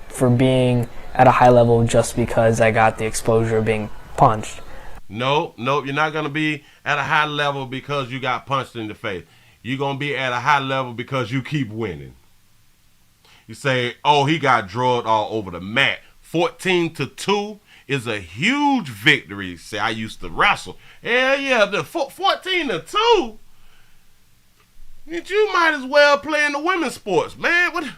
for being at a high level just because I got the exposure of being punched. No, you're not going to be at a high level because you got punched in the face. You're going to be at a high level because you keep winning. You say, oh, he got drugged all over the mat. 14-2 is a huge victory. Say, I used to wrestle. Hell yeah, the 14-2. You might as well play in the women's sports, man. What?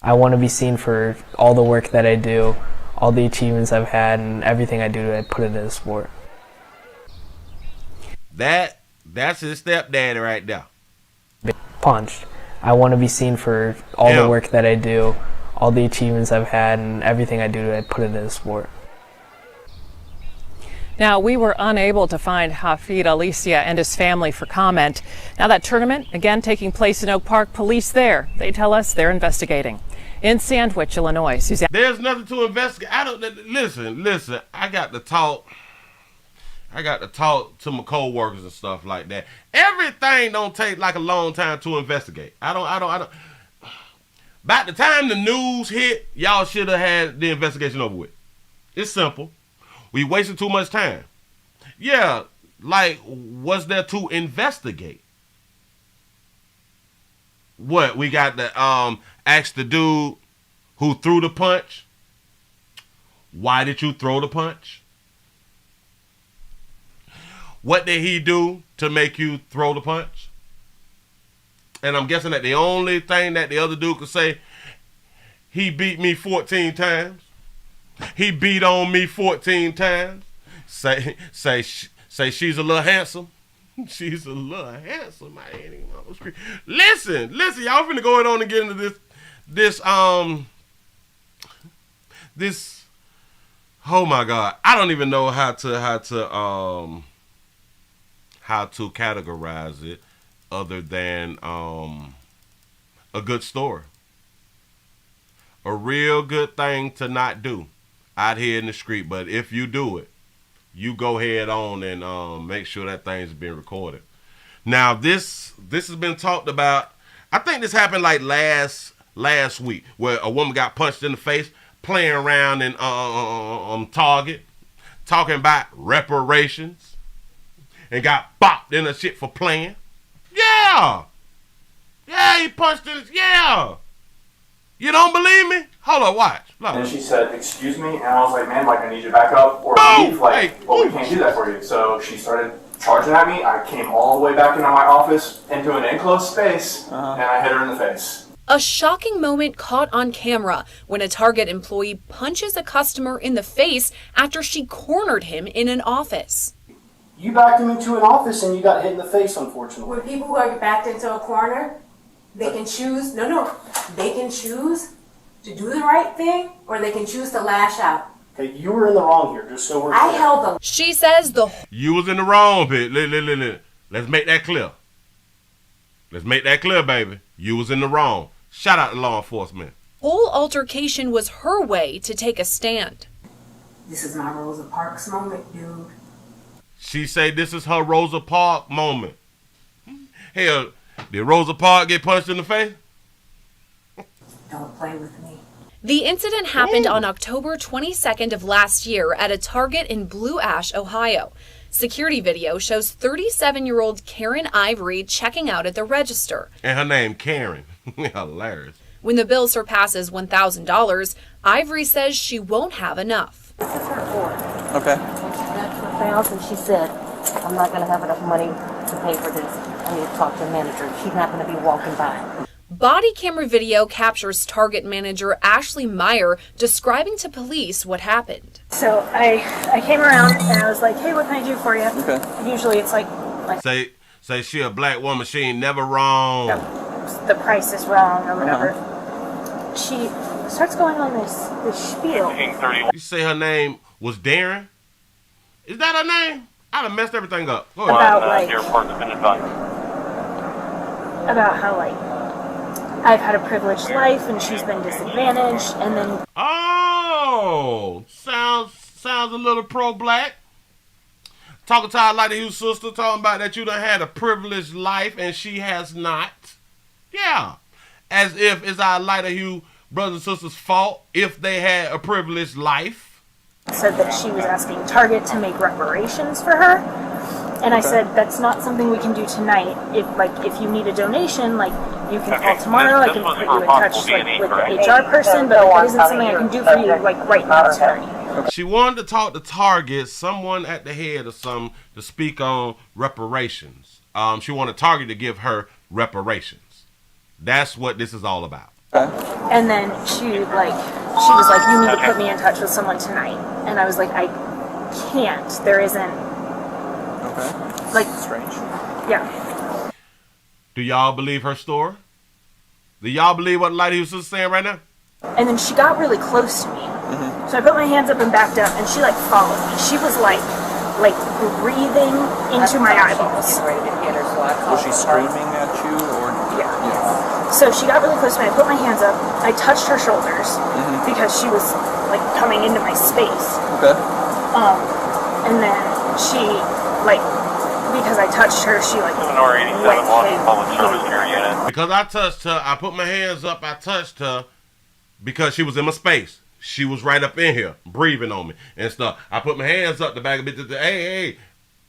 I want to be seen for all the work that I do, all the achievements I've had, and everything I do to put it in the sport. That's his stepdaddy right there. Punched. I want to be seen for all the work that I do, all the achievements I've had, and everything I do to put it in the sport. Now, we were unable to find Hafid Alicia and his family for comment. Now, that tournament, again, taking place in Oak Park, police there, they tell us they're investigating. In Sandwich, Illinois, Suzanne. There's nothing to investigate. Listen, I got to talk to my co-workers and stuff like that. Everything don't take like a long time to investigate. I don't. By the time the news hit, y'all should have had the investigation over with. It's simple. We wasted too much time. Yeah, like, was there to investigate? what? We got to ask the dude who threw the punch, why did you throw the punch? What did he do to make you throw the punch? And I'm guessing that the only thing that the other dude could say, he beat me 14 times. He beat on me 14 times. Say she's a little handsome. She's a little handsome. I ain't even on the screen. Listen, y'all finna go on and get into this, oh my God. I don't even know how to categorize it other than a good story. A real good thing to not do out here in the street. But if you do it, you go head on and make sure that thing's being recorded. Now this has been talked about. I think this happened like last week, where a woman got punched in the face playing around in Target, talking about reparations, and got bopped in the shit for playing. Yeah, he punched in. Yeah. You don't believe me? Hold on, watch. Look. And she said, "Excuse me," and I was like, "Man, like I need you to back up or leave. Like, well, we can't do that for you." So she started charging at me. I came all the way back into my office, into an enclosed space, and I hit her in the face. A shocking moment caught on camera when a Target employee punches a customer in the face after she cornered him in an office. You backed him into an office and you got hit in the face, unfortunately. When people who are backed into a corner, they can choose, they can choose to do the right thing or they can choose to lash out. Okay, you were in the wrong here, just so we're I clear. held the... She says You was in the wrong, bitch. Let's make that clear. Let's make that clear, baby. You was in the wrong. Shout out to law enforcement. whole altercation was her way to take a stand. This is my Rosa Parks moment, dude. She say this is her Rosa Parks moment. Hell, did Rosa Parks get punched in the face? Don't play with me. The incident happened on October 22nd of last year at a Target in Blue Ash, Ohio. Security video shows 37-year-old Karen Ivory checking out at the register. And her name, Karen. Hilarious. When the bill surpasses $1,000, Ivory says she won't have enough. This is her order. Okay. That's for 1,000. She said, I'm not going to have enough money to pay for this. I need to talk to the manager. She's not going to be walking by. Body camera video captures Target manager Ashley Meyer describing to police what happened. So I came around and I was like, hey, what can I do for you? Okay. Usually it's like Say she a black woman, she ain't never wrong. the price is wrong or whatever. She starts going on this spiel. You say her name was Darren? Is that her name? I done messed everything up. Go ahead. About how like I've had a privileged life and she's been disadvantaged, and then sounds a little pro-black. Talking to our Lighter Hugh sister, talking about that you done had a privileged life and she has not. Yeah. As if it's our Lighter Hugh brothers and sisters' fault if they had a privileged life. said that she was asking Target to make reparations for her. And I said, that's not something we can do tonight. If you need a donation, you can call tomorrow. I can put you in touch with the HR person, but that isn't something I can do for you right now tonight. She wanted to talk to Target, someone at the head or something, to speak on reparations. She wanted Target to give her reparations. That's what this is all about. And then she was like, you need to put me in touch with someone tonight. And I was like, I can't. There isn't. Okay. Strange. Yeah. Do y'all believe her story? Do y'all believe what Lighty was saying right now? And then she got really close to me. So I put my hands up and backed up, and she followed me. She was like breathing into my eyeballs. Was she screaming at you or? Yeah. So she got really close to me. I put my hands up. I touched her shoulders because she was coming into my space. Okay. And then she because I touched her, she went Because I touched her, I put my hands up, I touched her because she was in my space. She was right up in here, breathing on me and stuff. I put my hands up to bag a bitch. Hey,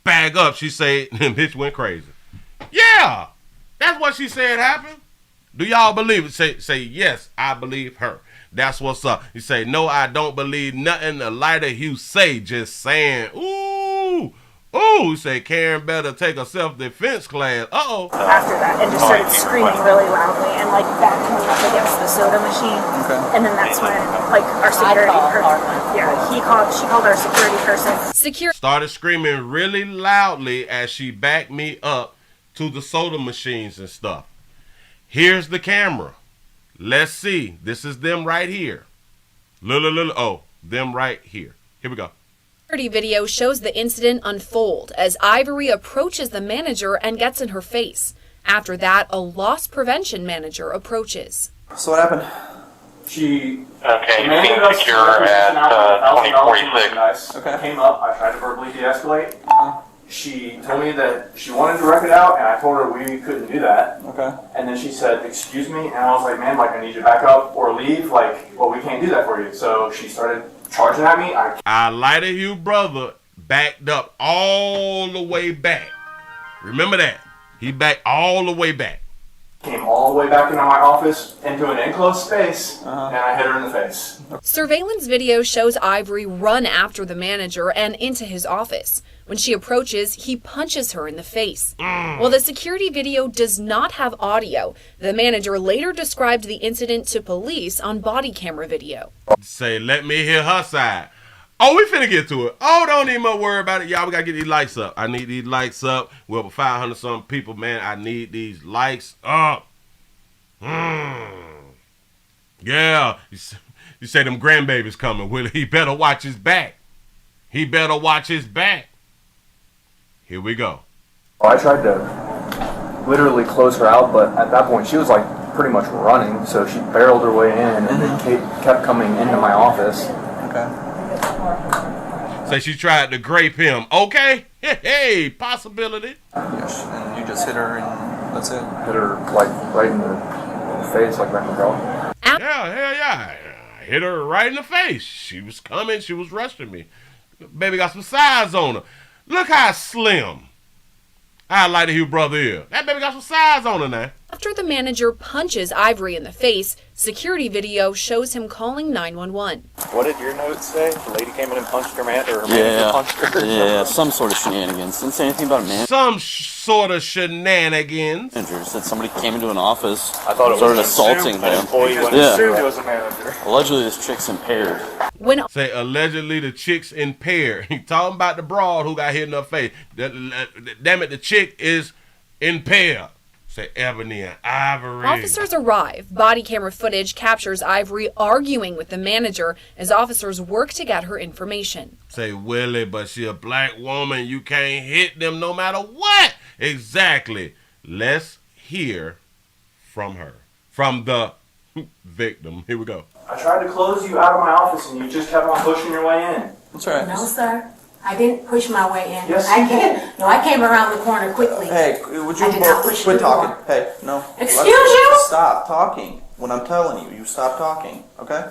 bag up. She said, bitch went crazy. Yeah, that's what she said happened. Do y'all believe it? Say yes, I believe her. That's what's up. You say, no, I don't believe nothing the lighter you say. Just saying, ooh. Ooh, say Karen better take a self-defense class. Uh-oh. After that, and just started screaming really loudly and like backed me up against the soda machine. Okay. And then that's when like our security person, she called our security person. Started screaming really loudly as she backed me up to the soda machines and stuff. Here's the camera. Let's see. This is them right here. Them right here. Here we go. Security video shows the incident unfold as Ivory approaches the manager and gets in her face. After that, a loss prevention manager approaches. So what happened? She Okay, you're being secure at 2046. Okay. Came up, I tried to verbally de-escalate. She told me that she wanted to wreck it out, and I told her we couldn't do that. Okay. And then she said, excuse me, and I was like, man, like, I need you to back up or leave. Like, well, we can't do that for you. So she started charging at me. Our lighter hue brother backed up all the way back. Remember that. He backed all the way back. Came all the way back into my office, into an enclosed space, and I hit her in the face. Surveillance video shows Ivory run after the manager and into his office. When she approaches, he punches her in the face. While the security video does not have audio, the manager later described the incident to police on body camera video. Say, let me hear her side. Oh, we finna get to it. Oh, don't even worry about it. Y'all, we gotta get these lights up. I need these lights up. We're over 500 some people, man. I need these lights up. Yeah. You say them grandbabies coming, Willie. He better watch his back. He better watch his back. Here we go. I tried to literally close her out, but at that point she was like pretty much running, so she barreled her way in and then kept coming into my office. Okay. Say she tried to grape him. Okay. Hey, possibility. Yes, and you just hit her and that's it. Hit her like right in the face, like right in the jaw. Yeah. I hit her right in the face. She was coming. She was rushing me. Baby got some size on her. Look how slim our lighter hue brother is. That baby got some size on her now. After the manager punches Ivory in the face, security video shows him calling 911. What did your notes say? The lady came in and punched her man, or her manager punched her? Yeah, some sort of shenanigans. Didn't say anything about a man. Some sort of shenanigans. Manager said somebody came into an office, I thought it started was assaulting him. An employee went and assumed it was a manager. Allegedly, this chick's impaired. Say allegedly the chick's impaired. He talking about the broad who got hit in her face. Damn it, the chick is impaired. Say Ebony and Ivory. Officers arrive. Body camera footage captures Ivory arguing with the manager as officers work to get her information. Say Willie, but she a black woman. You can't hit them no matter what. Exactly. Let's hear from her. From the victim. Here we go. I tried to close you out of my office and you just kept on pushing your way in. That's right. No, sir. I didn't push my way in. Yes, I came around the corner quickly. Hey, would you I did not push quit the talking? door. Hey, no. Excuse you? Stop talking. When I'm telling you, you stop talking, okay?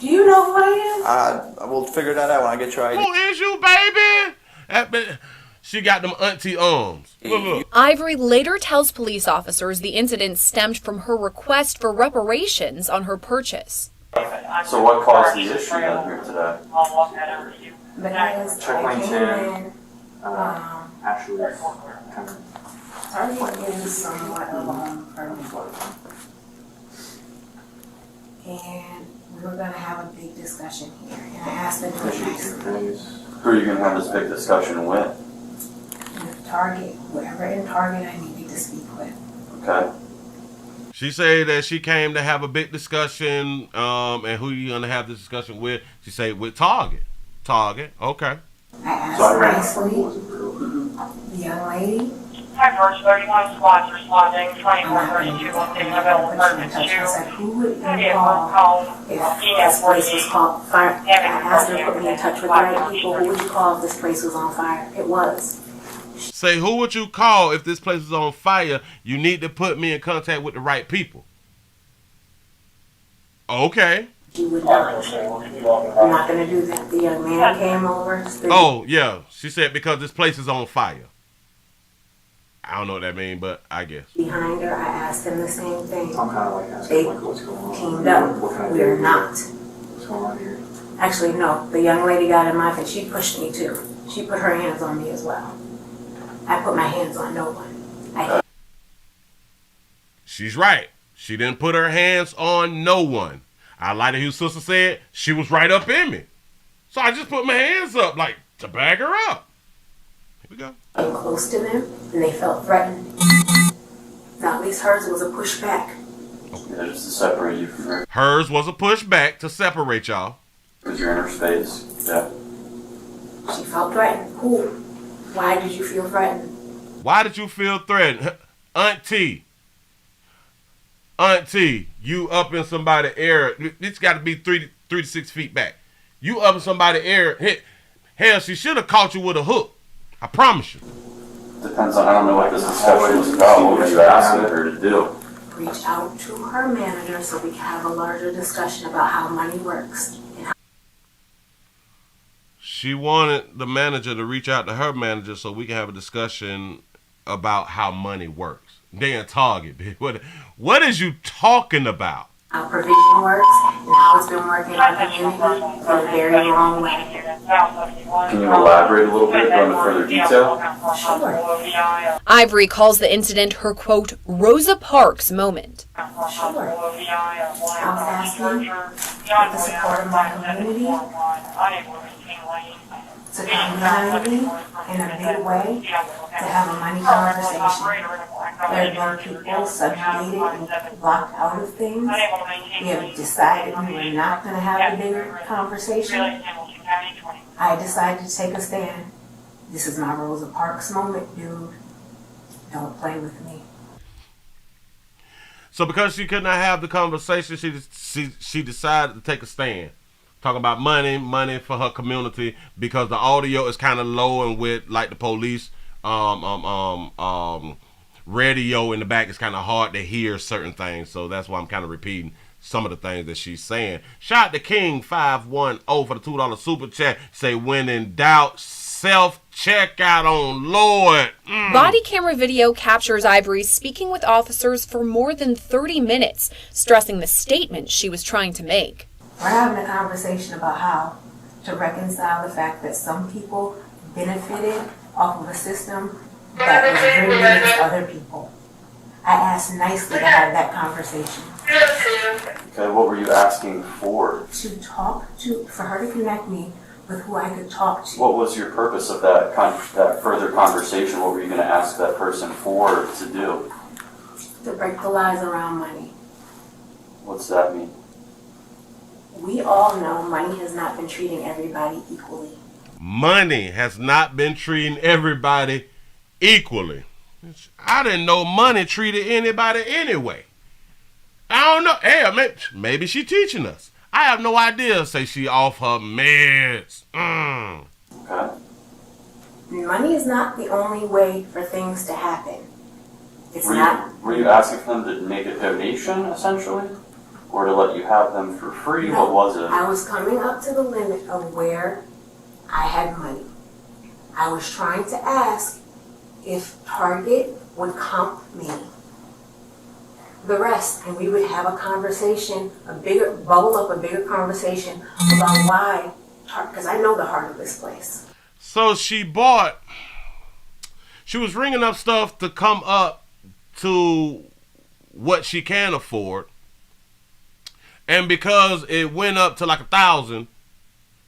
Do you know who I am? I will figure that out when I get your ID. Who is you, baby? She got them auntie arms. Look. Ivory later tells police officers the incident stemmed from her request for reparations on her purchase. So what caused the issue out here today? Because Checkpoint 10, actually, Target is somewhat of a home for me. And we were going to have a big discussion here. And I asked them to do it nicely. Who are you going to have this big discussion with? With Target, whoever in Target I needed to speak with. Okay. She said that she came to have a big discussion, and who you gonna have this discussion with? She said with Target. Target, okay. I asked nicely, the young lady. Hi, George, 31 squads responding, 2432, locating available permit to Who would you call if this place was called fire? I asked her to put me in touch with the right people. Who would you call if this place was on fire? It was. Say, who would you call if this place is on fire? You need to put me in contact with the right people. Okay. You would not. I'm not going to do that. The young man. man came over. Oh, yeah. She said because this place is on fire. I don't know what that means, but I guess. Behind her, I asked them the same thing. I'm kind of like They asking what's going on. teamed up. What can I do? We're not. What's going on here? Actually, no. The young lady got in my face. She pushed me too. She put her hands on me as well. I put my hands on no one. She's right. She didn't put her hands on no one. I like it. His sister said she was right up in me. So I just put my hands up, like, to back her up. Here we go. I came close to them, and they felt threatened. Now, at least hers was a pushback. Yeah, just to separate you from her. Hers was a pushback to separate y'all. Because you're in her space. Yeah. She felt threatened. Who? Why did you feel threatened? Why did you feel threatened? Auntie, you up in somebody's air. It's got to be 3 to 6 feet back. You up in somebody's air. Hell, she should have caught you with a hook. I promise you. Depends on, I don't know what this discussion was about. What were you asking her to do? Reach out to her manager so we can have a larger discussion about how money works. She wanted the manager to reach out to her manager so we can have a discussion about how money works. They in Target, bitch. What is you talking about? How provision works and how it's been working in our community for a very long way. Can you elaborate a little bit, go into further detail? Sure. Ivory calls the incident her, quote, Rosa Parks moment. Sure. I was asking for the support of my community to come behind me in a big way to have a money conversation. There have been people subjugated and blocked out of things. We have decided we were not going to have a bigger conversation. I decided to take a stand. This is my Rosa Parks moment, dude. Don't play with me. So because she could not have the conversation, she decided to take a stand. Talking about money for her community, because the audio is kind of low, and with like the police radio in the back, it's kind of hard to hear certain things. So that's why I'm kind of repeating some of the things that she's saying. Shout to King 510 for the $2 super chat. Say, when in doubt, self-checkout on Lord. Body camera video captures Ivory speaking with officers for more than 30 minutes, stressing the statement she was trying to make. We're having a conversation about how to reconcile the fact that some people benefited off of a system that was rigged against other people. I asked nicely to have that conversation. Okay, what were you asking for? For her to connect me with who I could talk to. What was your purpose of that further conversation? What were you going to ask that person for to do? To break the lies around money. What's that mean? We all know money has not been treating everybody equally. Money has not been treating everybody equally. I didn't know money treated anybody anyway. I don't know. Hell, maybe she teaching us. I have no idea. Say she off her meds. Okay. Money is not the only way for things to happen. It's not. Were you asking for them to make a donation, essentially? Or to let you have them for free? No, what was it? I was coming up to the limit of where I had money. I was trying to ask if Target would comp me the rest, and we would have a conversation, a bigger conversation about why, because I know the heart of this place. So she was ringing up stuff to come up to what she can afford. And because it went up to like 1,000,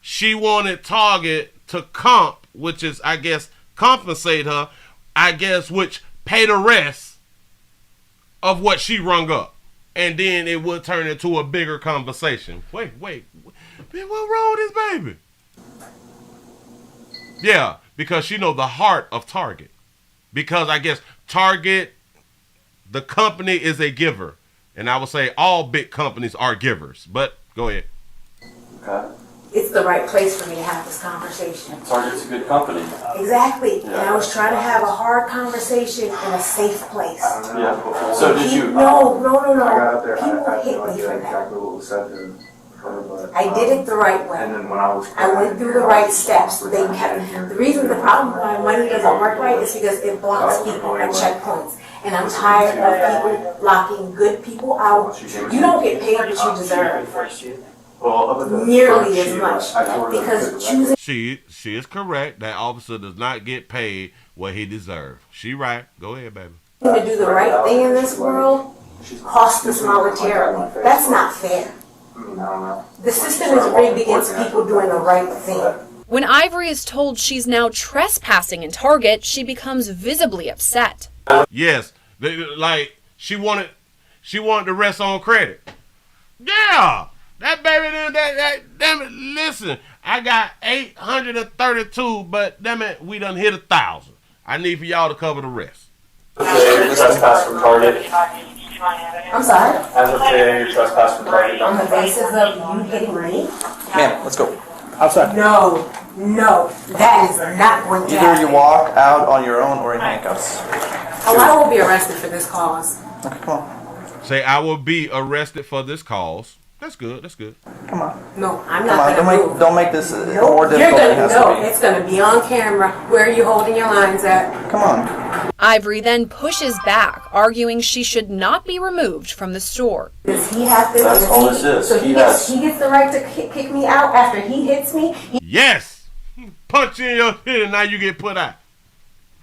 she wanted Target to comp, which is, I guess, compensate her, which pay the rest of what she rung up. And then it would turn into a bigger conversation. Wait. Man, what wrong with this baby? Yeah, because she know the heart of Target. Because I guess Target, the company, is a giver. And I would say all big companies are givers. But go ahead. Okay. It's the right place for me to have this conversation. Target's a good company. Exactly. Yeah. And I was trying to have a hard conversation in a safe place. Yeah. So did you? No. I got out there. People I had hit no me idea for that. exactly what was said to I did it the right way. And then when I went through the right steps. The reason the problem why money doesn't work right is because it blocks people at checkpoints. And I'm tired of people blocking good people out. You don't get paid what you deserve. Nearly as much. Because choosing... She is correct. That officer does not get paid what he deserves. She right. Go ahead, baby. To do the right thing in this world costs us monetarily. That's not fair. The system is rigged against people doing the right thing. When Ivory is told she's now trespassing in Target, she becomes visibly upset. Yes, like she wanted the rest on credit. Yeah, that baby, damn it. Listen, I got 832, but damn it, we done hit 1,000. I need for y'all to cover the rest. Trespass from Target. I'm sorry? As of today, you're trespass from Target. On the basis of you hitting me? Ma'am, let's go. Outside. No, that is not going to happen. Either you walk out on your own or in handcuffs. Oh, I will be arrested for this cause. Okay, come on. Say, I will be arrested for this cause. That's good. Come on. No, I'm not going to move. Don't make this more difficult than it has to be. It's going to be on camera. Where are you holding your lines at? Come on. Ivory then pushes back, arguing she should not be removed from the store. Does he have to? That's all this is. So he gets the right to kick me out after he hits me? Yes. Punch you in your head and now you get put out.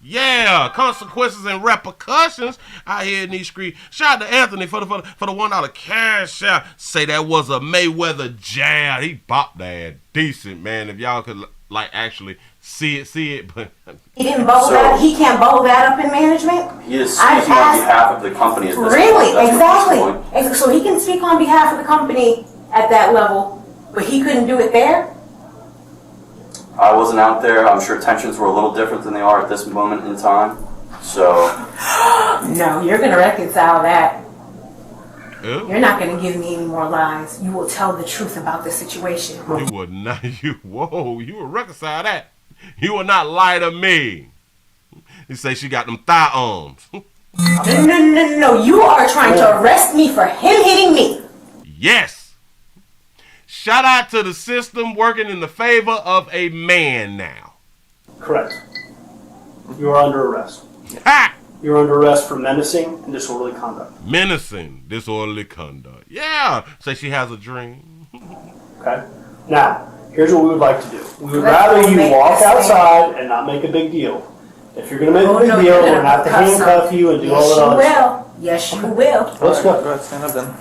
Yeah, consequences and repercussions out here in these streets. Shout out to Anthony for the $1 cash out. Say that was a Mayweather jab. He bopped that decent, man. If y'all could like actually see it, but he didn't bowl that. He can't bowl that up in management. He is speaking on behalf of the company at this really, point. exactly. So he can speak on behalf of the company at that level, but he couldn't do it there. I wasn't out there. I'm sure tensions were a little different than they are at this moment in time. So no, you're going to reconcile that. Yeah. You're not going to give me any more lies. You will tell the truth about the situation. You will not. You will reconcile that. You will not lie to me. You say she got them thigh arms. No. You are trying to arrest me for him hitting me. Yes. Shout out to the system working in the favor of a man now. Correct. You are under arrest. Ha! You're under arrest for menacing and disorderly conduct. Menacing, disorderly conduct. Yeah. Say she has a dream. Okay. Now, here's what we would like to do. We would rather you walk outside and not make a big deal. If you're going to make a big deal, we're going to have to handcuff you and do all that other stuff. Yes, you will. Let's go. Go ahead, stand up then.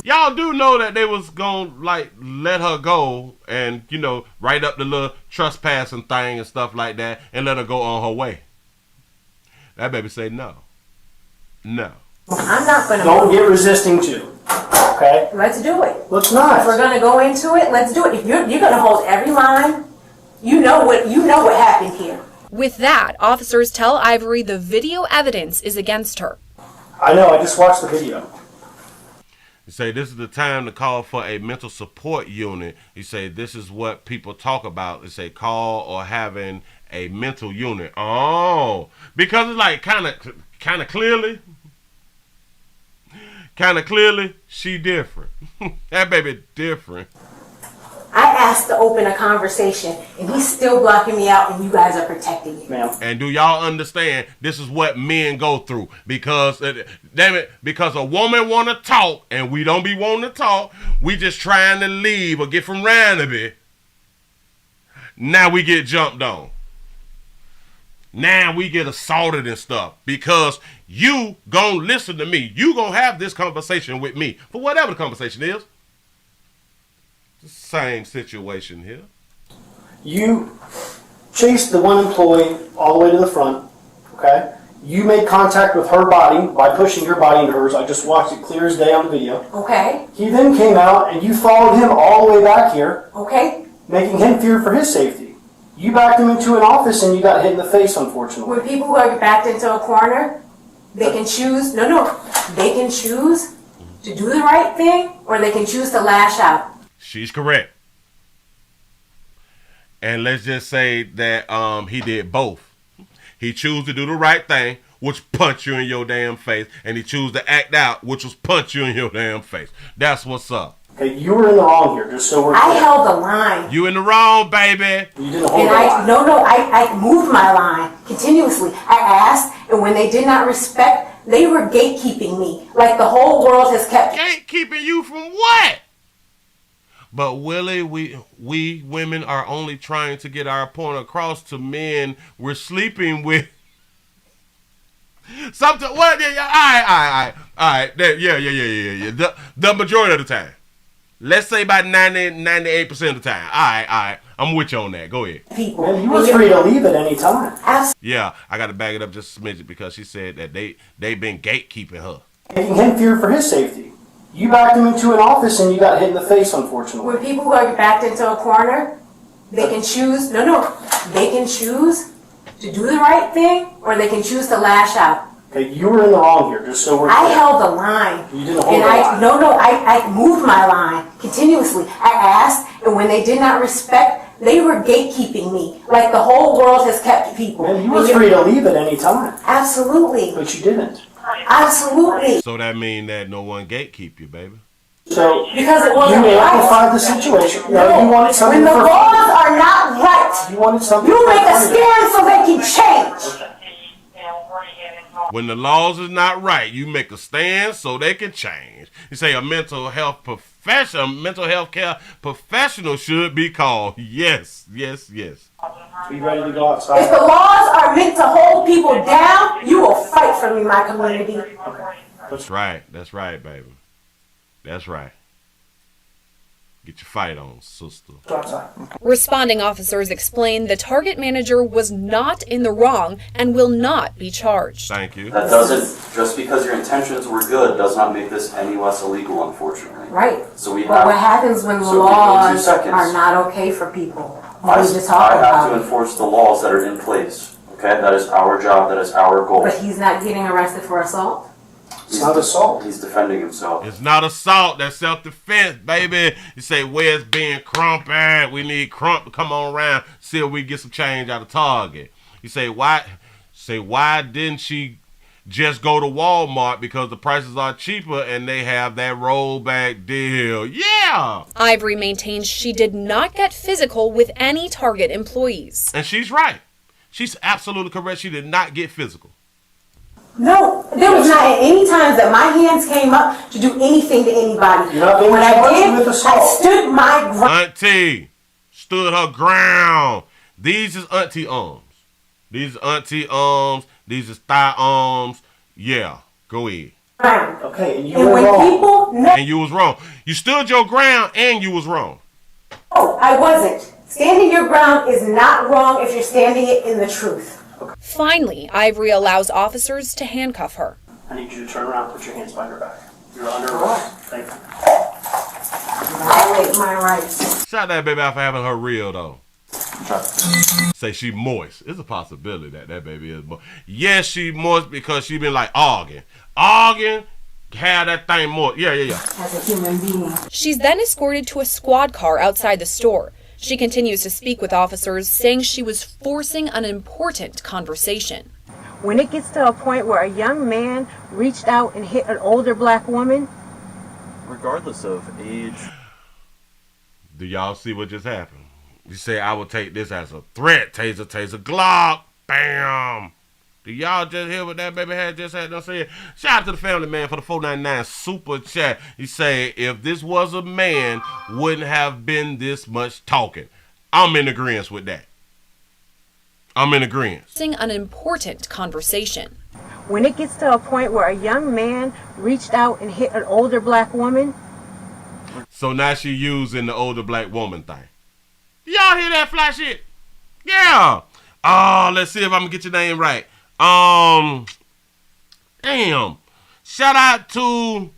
Y'all do know that they was gonna like let her go and write up the little trespassing thing and stuff like that and let her go on her way. That baby say no. I'm not gonna. Don't get resisting too. Okay. Let's do it. Let's not. If we're gonna go into it, let's do it. If you're gonna hold every line, you know what happened here. With that, officers tell Ivory the video evidence is against her. I know. I just watched the video. You say this is the time to call for a mental support unit. You say this is what people talk about. They say call or having a mental unit. Oh, because it's like kind of clearly, she different. That baby different. I asked to open a conversation, and he's still blocking me out, and you guys are protecting me. Ma'am. And do y'all understand this is what men go through? Because, damn it, because a woman want to talk, and we don't be wanting to talk. We just trying to leave or get from Rannaby. Now we get jumped on. Now we get assaulted and stuff because you gonna listen to me. You gonna have this conversation with me for whatever the conversation is. Same situation here. You chased the one employee all the way to the front, okay? You made contact with her body by pushing your body into hers. I just watched it clear as day on the video. Okay. He then came out and you followed him all the way back here. Okay. Making him fear for his safety. You backed him into an office and you got hit in the face, unfortunately. When people are backed into a corner, they can choose, they can choose to do the right thing or they can choose to lash out. She's correct. And let's just say that he did both. He chose to do the right thing, which punch you in your damn face, and he chose to act out, which was punch you in your damn face. That's what's up. Okay, you were in the wrong here, just so we're clear. I held the line. You in the wrong, baby. You didn't hold And the line. I moved my line continuously. I asked, and when they did not respect, they were gatekeeping me. Like the whole world has kept. Gatekeeping you from what? But Willie, we women are only trying to get our point across to men we're sleeping with. Something. What? Yeah. All right. Yeah. The majority of the time. Let's say about 98% of the time. All right. I'm with you on that. Go ahead. People, you was free to leave at any time. Yeah, I got to back it up just a smidget because she said that they've been gatekeeping her. Making him fear for his safety. You backed him into an office and you got hit in the face, unfortunately. When people are backed into a corner, they can choose. They can choose to do the right thing, or they can choose to lash out. Okay, you were in the wrong here, just so we're clear. I held the line. You didn't hold the line. I moved my line continuously. I asked, and when they did not respect, they were gatekeeping me. Like the whole world has kept people. Man, you was free to leave at any time. Absolutely. But you didn't. Absolutely. So that mean that no one gatekeep you, baby. So because it wasn't you right. amplified the situation. No, you wanted something when the for laws are not right, you wanted something. You make a stand so they can change. When the laws is not right, you make a stand so they can change. You say a mental health care professional should be called. Yes. Are you ready to go outside? If the laws are meant to hold people down, you will fight for me, my community. That's right, baby. That's right. Get your fight on, sister. Responding officers explained the Target manager was not in the wrong and will not be charged. Thank you. That doesn't, just because your intentions were good, does not make this any less illegal, unfortunately. Right. So we But have. what happens when the so laws 2 seconds. are not okay for people? I We need to talk have about to it. enforce the laws that are in place. Okay, that is our job. That is our goal. But he's not getting arrested for assault. It's not assault. He's defending himself. It's not assault. That's self-defense, baby. You say, where's being crump at? We need crump to come on around, see if we get some change out of Target. You say, why didn't she just go to Walmart? Because the prices are cheaper and they have that rollback deal. Yeah! Ivory maintains she did not get physical with any Target employees. And she's right. She's absolutely correct. She did not get physical. No, there was not at any time that my hands came up to do anything to anybody. You're not being When I charged did, with assault. I stood my ground. Auntie stood her ground. These is auntie arms. These is auntie arms. These is thigh arms. Yeah, go ahead. Okay, and you And were when wrong. people know, And you was wrong. You stood your ground and you was wrong. I wasn't. Standing your ground is not wrong if you're standing it in the truth. Finally, Ivory allows officers to handcuff her. I need you to turn around, put your hands behind your back. You're under arrest. Thank you. Violate my rights. Shout that baby out for having her real though. Say she moist. It's a possibility that baby is moist. Yes, she moist because she been like arguing, have that thing moist. Yeah. As a human being. She's then escorted to a squad car outside the store. She continues to speak with officers, saying she was forcing an important conversation. When it gets to a point where a young man reached out and hit an older black woman, regardless of age. Do y'all see what just happened? You say I would take this as a threat. Taser, Glock. Bam. Do y'all just hear what that baby just had to say? Shout out to the family, man, for the $4.99 super chat. He say, if this was a man, wouldn't have been this much talking. I'm in agreement with that. I'm in agreement. An important conversation. when it gets to a point where a young man reached out and hit an older black woman. So now she using the older black woman thing. Y'all hear that fly shit? Yeah. Oh, let's see if I'm gonna get your name right. Damn. Shout out to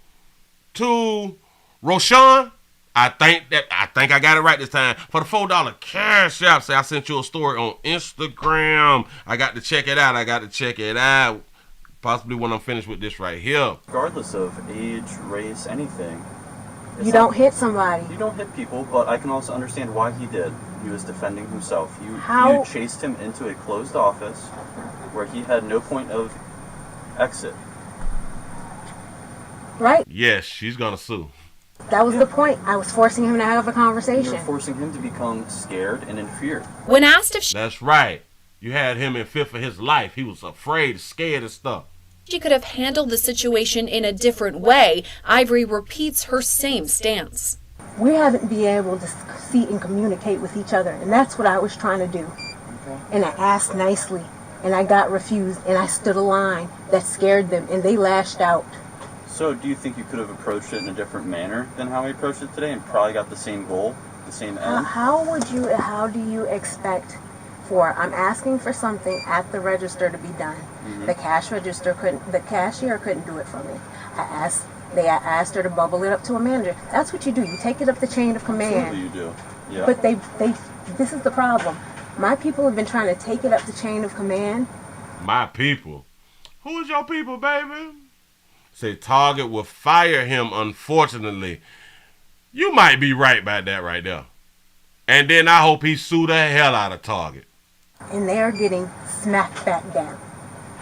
Roshan. I think I got it right this time. For the $4 cash app, say I sent you a story on Instagram. I got to check it out. Possibly when I'm finished with this right here. Regardless of age, race, anything. You don't hit somebody. You don't hit people, but I can also understand why he did. He was defending himself. You chased him into a closed office where he had no point of exit. Right? Yes, she's gonna sue. That was the point. I was forcing him to have a conversation. You're forcing him to become scared and in fear. When asked if That's right. You had him in fear for his life. He was afraid, scared and stuff. she could have handled the situation in a different way, Ivory repeats her same stance. We haven't been able to see and communicate with each other, and that's what I was trying to do. Okay. And I asked nicely, and I got refused, and I stood a line that scared them, and they lashed out. So do you think you could have approached it in a different manner than how we approached it today and probably got the same goal, the same end? How do you expect for, I'm asking for something at the register to be done. Mm-hmm. The cashier couldn't do it for me. I asked her to bubble it up to a manager. That's what you do. You take it up the chain of command. Absolutely you do. Yeah. But this is the problem. My people have been trying to take it up the chain of command. My people? Who is your people, baby? Say Target will fire him, unfortunately. You might be right about that right there. And then I hope he sue the hell out of Target. And they're getting smacked back down.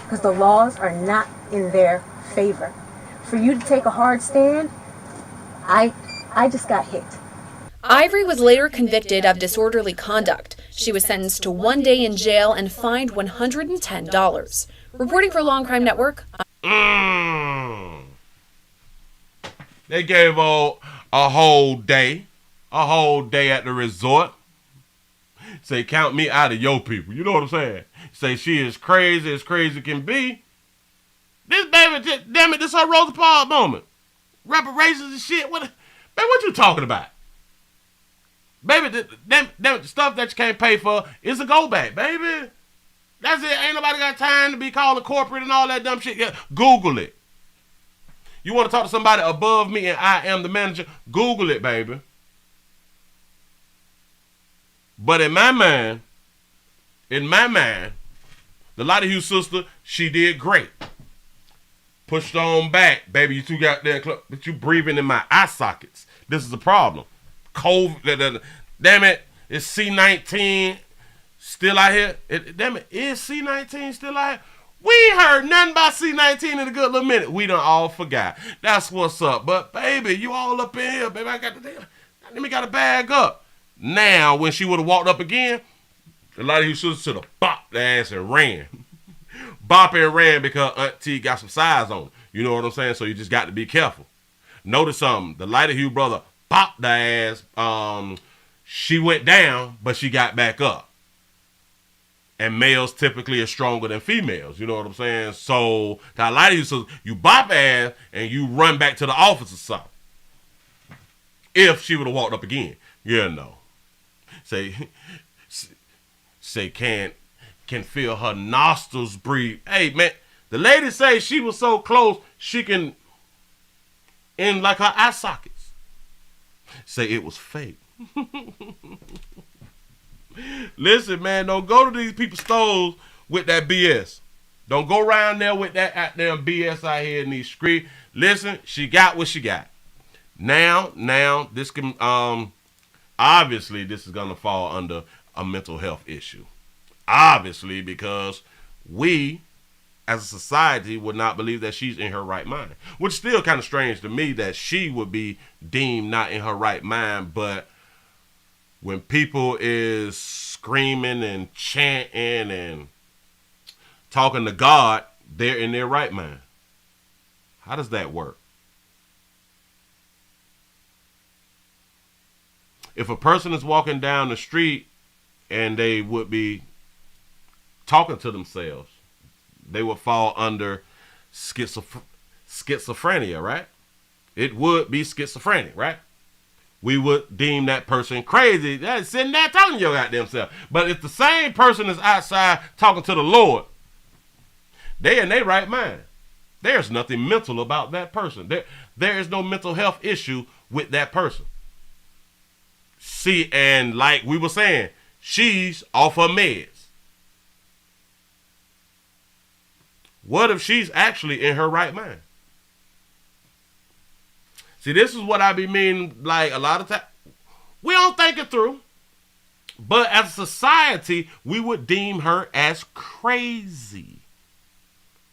Because the laws are not in their favor. For you to take a hard stand, I just got hit. Ivory was later convicted of disorderly conduct. She was sentenced to 1 day in jail and fined $110. Reporting for Long Crime Network. They gave her a whole day at the resort. Say, count me out of your people. You know what I'm saying? Say she is crazy as crazy can be. This baby, damn it, this her Rosa Parks moment. Reparations and shit. What you talking about? Baby, damn it, the stuff that you can't pay for is a go back, baby. That's it. Ain't nobody got time to be calling corporate and all that dumb shit. Yeah, Google it. You want to talk to somebody above me and I am the manager? Google it, baby. But in my mind, the Lottie Hughes sister, she did great. Pushed on back, baby. You two got there, but you breathing in my eye sockets. This is the problem. COVID, damn it, is C-19 still out here? Damn it, is C-19 still out here? We ain't heard nothing about C-19 in a good little minute. We done all forgot. That's what's up. But baby, you all up in here, baby. Let me got to bag up. Now, when she would have walked up again, a lot of you should have bopped the ass and ran. Bop and ran because Auntie got some size on her. You know what I'm saying? So you just got to be careful. Notice something. The Lighter Hugh brother bopped the ass. She went down, but she got back up. And males typically are stronger than females. You know what I'm saying? So, the Lighter Hugh says, you bop ass and you run back to the office or something. If she would have walked up again. You know. Say can feel her nostrils breathe. Hey man, the lady say she was so close she can in like her eye sockets. Say it was fake. Listen, man, don't go to these people's stores with that BS. Don't go around there with that goddamn BS out here in these streets. Listen, she got what she got. Now this can obviously this is gonna fall under a mental health issue. Obviously, because we as a society would not believe that she's in her right mind. Which is still kind of strange to me that she would be deemed not in her right mind, but when people is screaming and chanting and talking to God, they're in their right mind. How does that work? If a person is walking down the street and they would be talking to themselves, they would fall under schizophrenia, right? It would be schizophrenic, right? We would deem that person crazy. That's sitting there talking to your goddamn self. But if the same person is outside talking to the Lord, they in their right mind. There's nothing mental about that person. There is no mental health issue with that person. See, and like we were saying, she's off her meds. What if she's actually in her right mind? See, this is what I be meaning, like a lot of times. We don't think it through. But as a society, we would deem her as crazy.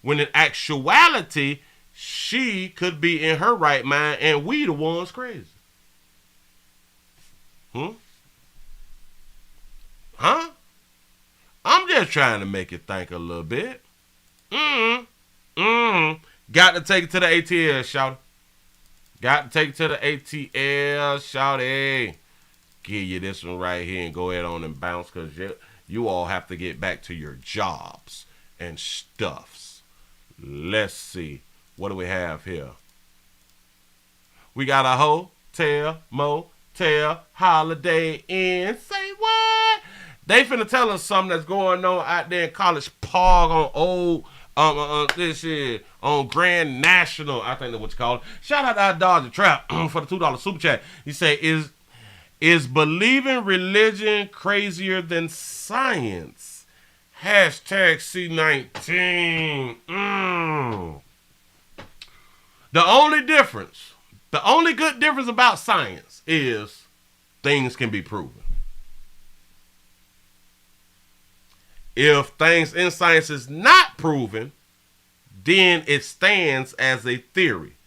When in actuality, she could be in her right mind and we the ones crazy. Huh? I'm just trying to make you think a little bit. Got to take it to the ATL, shawty. Got to take it to the ATL, shawty. Give you this one right here and go ahead on and bounce, because you all have to get back to your jobs and stuffs. Let's see. What do we have here? We got a hotel, motel, Holiday Inn. Say what? They finna tell us something that's going on out there in College Park on old, this is on Grand National, I think that's what you call it. Shout out to our Dodger Trap for the $2 super chat. He say, is believing religion crazier than science? Hashtag C19. The only good difference about science is things can be proven. If things in science is not proven, then it stands as a theory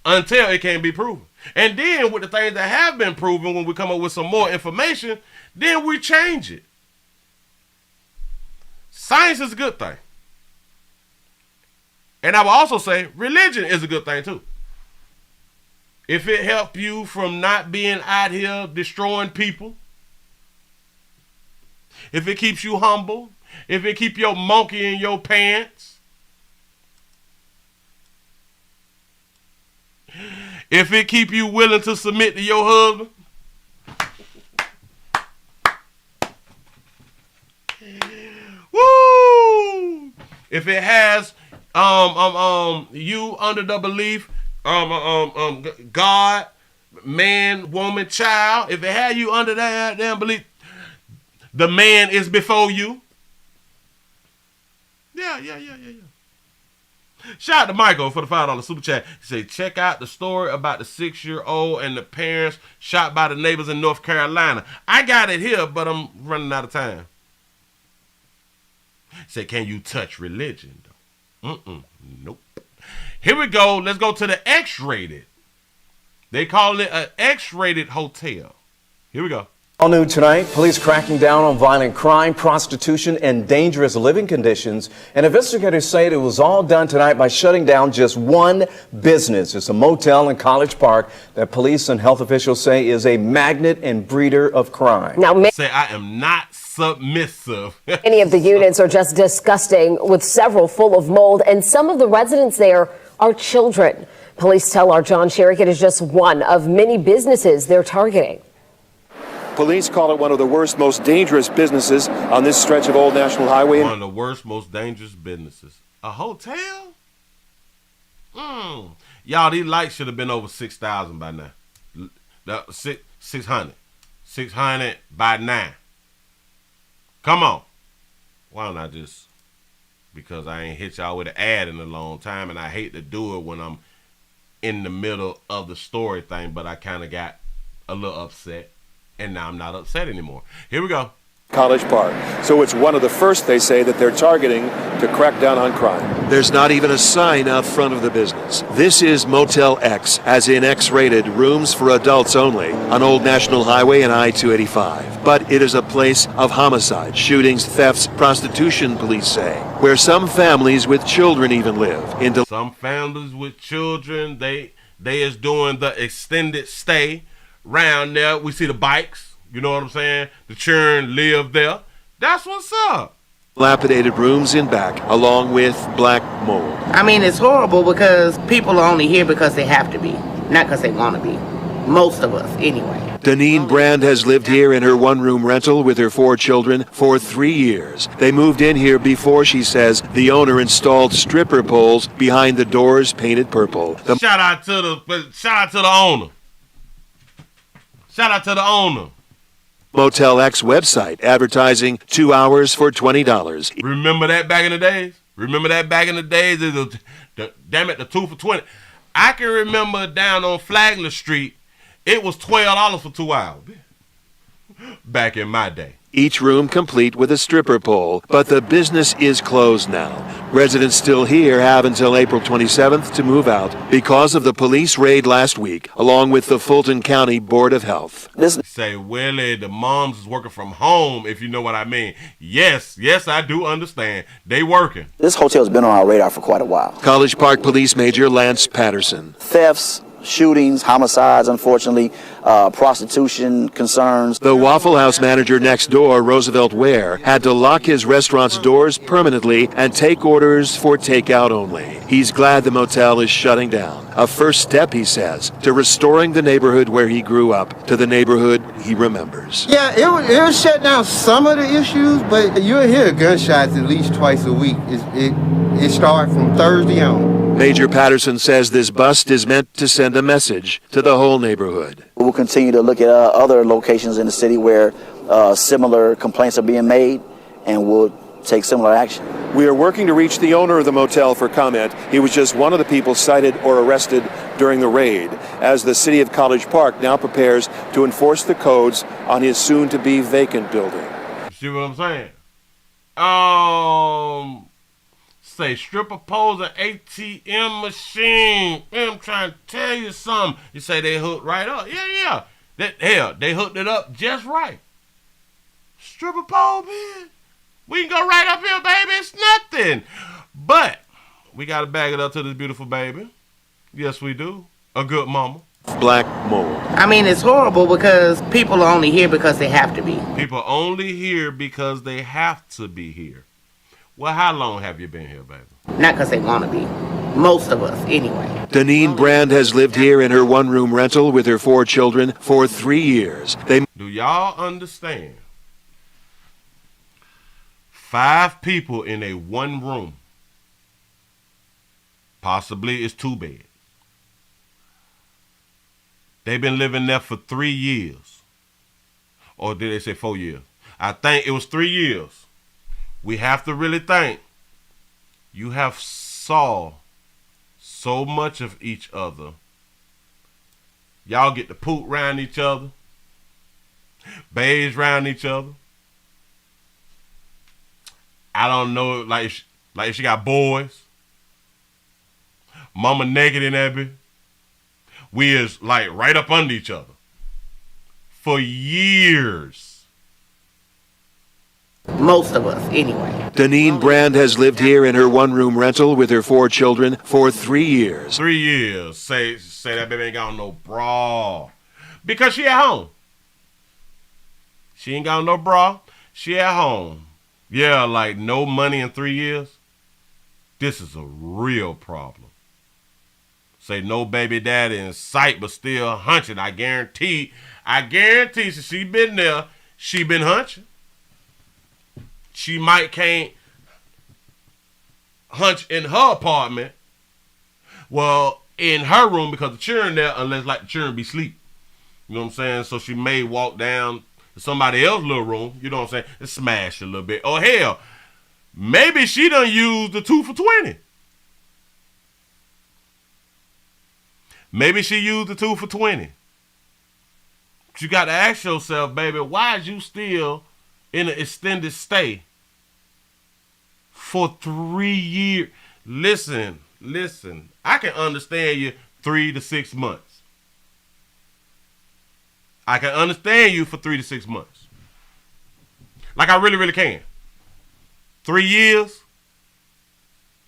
until it can be proven. And then with the things that have been proven, when we come up with some more information, then we change it. Science is a good thing. And I will also say religion is a good thing too. If it helps you from not being out here destroying people, if it keeps you humble, if it keeps your monkey in your pants, if it keep you willing to submit to your husband, woo! If it has you under the belief, God, man, woman, child, if it had you under that damn belief, the man is before you. Yeah. Shout out to Michael for the $5 super chat. He said, check out the story about the 6-year-old and the parents shot by the neighbors in North Carolina. I got it here, but I'm running out of time. He said, can you touch religion, though? Nope. Here we go. Let's go to the X-rated. They call it an X-rated hotel. Here we go. All new tonight, police cracking down on violent crime, prostitution, and dangerous living conditions. And investigators say it was all done tonight by shutting down just one business. It's a motel in College Park that police and health officials say is a magnet and breeder of crime. Now, say I am not submissive. Many of the units are just disgusting, with several full of mold, and some of the residents there are children. Police tell our John Sherrick it is just one of many businesses they're targeting. Police call it one of the worst, most dangerous businesses on this stretch of Old National Highway. One of the worst, most dangerous businesses. A hotel? Y'all, these lights should have been over 6,000 by now. 600. 600 by now. Come on. Why don't I just, because I ain't hit y'all with an ad in a long time, and I hate to do it when I'm in the middle of the story thing, but I kind of got a little upset. And now I'm not upset anymore. Here we go. College Park. So it's one of the first, they say, that they're targeting to crack down on crime. There's not even a sign out front of the business. This is Motel X, as in X-rated, rooms for adults only, on Old National Highway and I-285. But it is a place of homicides, shootings, thefts, prostitution, police say, where some families with children even live. Some families with children, they is doing the extended stay. Round there, we see the bikes, you know what I'm saying? The children live there. That's what's up. Dilapidated rooms in back, along with black mold. I mean, it's horrible because people are only here because they have to be, not because they want to be. Most of us, anyway. Deneen Brand has lived here in her one-room rental with her 4 children for 3 years. They moved in here before, she says, the owner installed stripper poles behind the doors painted purple. Shout out to the owner. Shout out to the owner. Motel X website advertising 2 hours for $20. Remember that back in the days? Damn it, the 2 for $20. I can remember down on Flagler Street, it was $12 for 2 hours. Back in my day. each room complete with a stripper pole. But the business is closed now. Residents still here have until April 27th to move out because of the police raid last week, along with the Fulton County Board of Health. Say, Willie, the moms is working from home, if you know what I mean. Yes, I do understand. They working. This hotel's been on our radar for quite a while. College Park Police Major Lance Patterson. Thefts, shootings, homicides, unfortunately, prostitution concerns. The Waffle House manager next door, Roosevelt Ware, had to lock his restaurant's doors permanently and take orders for takeout only. He's glad the motel is shutting down. A first step, he says, to restoring the neighborhood where he grew up to the neighborhood he remembers. Yeah, it would shut down some of the issues, but you'll hear gunshots at least twice a week. It starts from Thursday on. Major Patterson says this bust is meant to send a message to the whole neighborhood. We'll continue to look at other locations in the city where similar complaints are being made, and we'll take similar action. We are working to reach the owner of the motel for comment. He was just one of the people cited or arrested during the raid, as the city of College Park now prepares to enforce the codes on his soon-to-be vacant building. See what I'm saying? Say stripper poles and ATM machine. I'm trying to tell you something. You say they hooked right up. Yeah. They hooked it up just right. Stripper pole, man. We can go right up here, baby. It's nothing. But we got to bag it up to this beautiful baby. Yes, we do. A good mama. Black mold. I mean, it's horrible because people are only here because they have to be. People only here because they have to be here. Well, how long have you been here, baby? Not because they want to be. Most of us, anyway. Deneen Brand has lived here in her one-room rental with her 4 children for 3 years. Do y'all understand? 5 people in a one room. Possibly it's 2 beds. They've been living there for 3 years. Or did they say 4 years? I think it was 3 years. We have to really think. You have saw so much of each other. Y'all get to poop around each other. Bathe around each other. I don't know, like if she got boys. Mama naked in that bitch. We is like right up under each other. For years. Most of us, anyway. Deneen Brand has lived here in her one-room rental with her 4 children for 3 years. 3 years. Say that baby ain't got no bra. Because she at home. She ain't got no bra. She at home. Yeah, like no money in 3 years. This is a real problem. Say no baby daddy in sight, but still hunching. I guarantee since she been there, she been hunching. She might can't hunch in her apartment. Well, in her room because the children there, unless like the children be asleep. You know what I'm saying? So she may walk down to somebody else's little room, you know what I'm saying, and smash a little bit. Or hell, maybe she done used the 2 for $20. Maybe she used the 2 for $20. But you got to ask yourself, baby, why is you still in an extended stay for 3 years? Listen. I can understand you 3 to 6 months. I can understand you for 3 to 6 months. Like I really, really can. 3 years,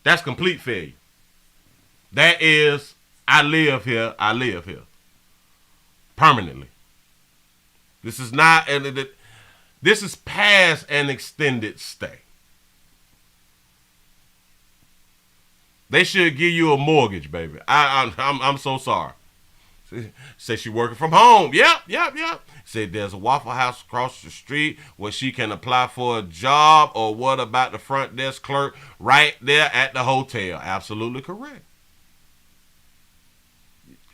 that's complete failure. That is, I live here. Permanently. This is not, this is past an extended stay. They should give you a mortgage, baby. I'm so sorry. Say she working from home. Yep. Say there's a Waffle House across the street where she can apply for a job, or what about the front desk clerk right there at the hotel? Absolutely correct.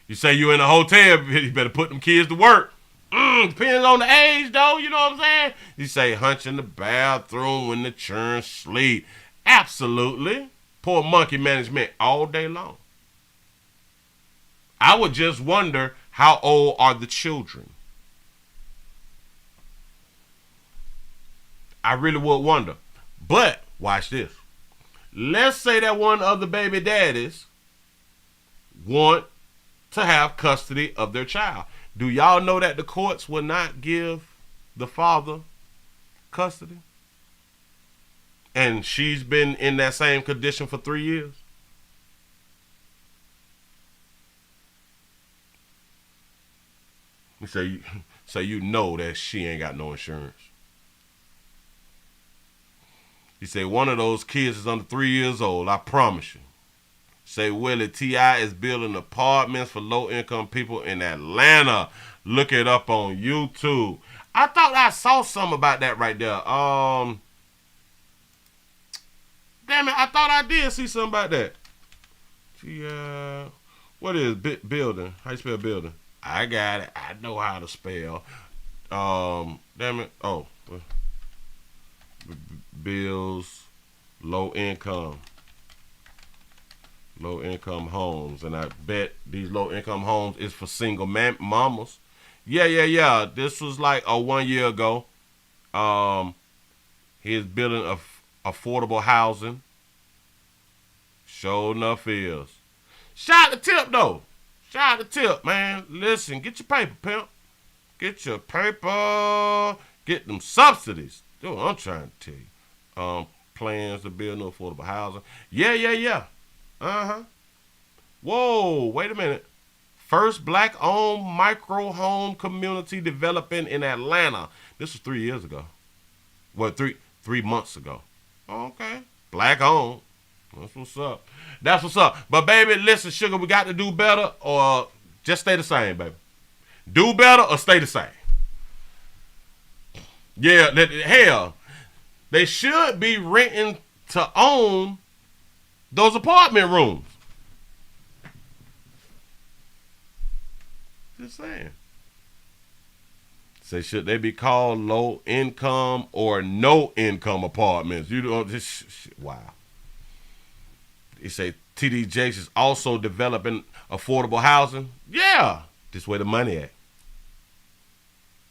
You say you in a hotel, you better put them kids to work. Depends on the age, though, you know what I'm saying? You say hunch in the bathroom when the children sleep. Absolutely. Poor monkey management all day long. I would just wonder, how old are the children? I really would wonder. But watch this. Let's say that one of the baby daddies want to have custody of their child. Do y'all know that the courts will not give the father custody? And she's been in that same condition for 3 years. So you know that she ain't got no insurance. He said one of those kids is under 3 years old, I promise you. Say Willie, T.I. is building apartments for low-income people in Atlanta. Look it up on YouTube. I thought I saw something about that right there. Damn it, I thought I did see something about that. T.I. What is building? How you spell building? I got it. I know how to spell. Damn it. Oh. Bills, low income homes, and I bet these low income homes is for single mamas. Yeah. This was like 1 year ago. He's building affordable housing. Sure enough is. Shout out to Tip though. Shout out to Tip, man. Listen, get your paper, pimp. Get your paper. Get them subsidies. Dude, I'm trying to tell you. Plans to build no affordable housing. Yeah. Whoa, wait a minute. First black-owned micro home community developing in Atlanta. This was 3 years ago. Well, three months ago. Okay. Black-owned. That's what's up. That's what's up. But, baby, listen, sugar, we got to do better or just stay the same, baby. Do better or stay the same. Yeah, hell, they should be renting to own those apartment rooms. Just saying. Say, should they be called low income or no income apartments? You don't just wow. They say TD Jakes is also developing affordable housing. Yeah, this where the money at.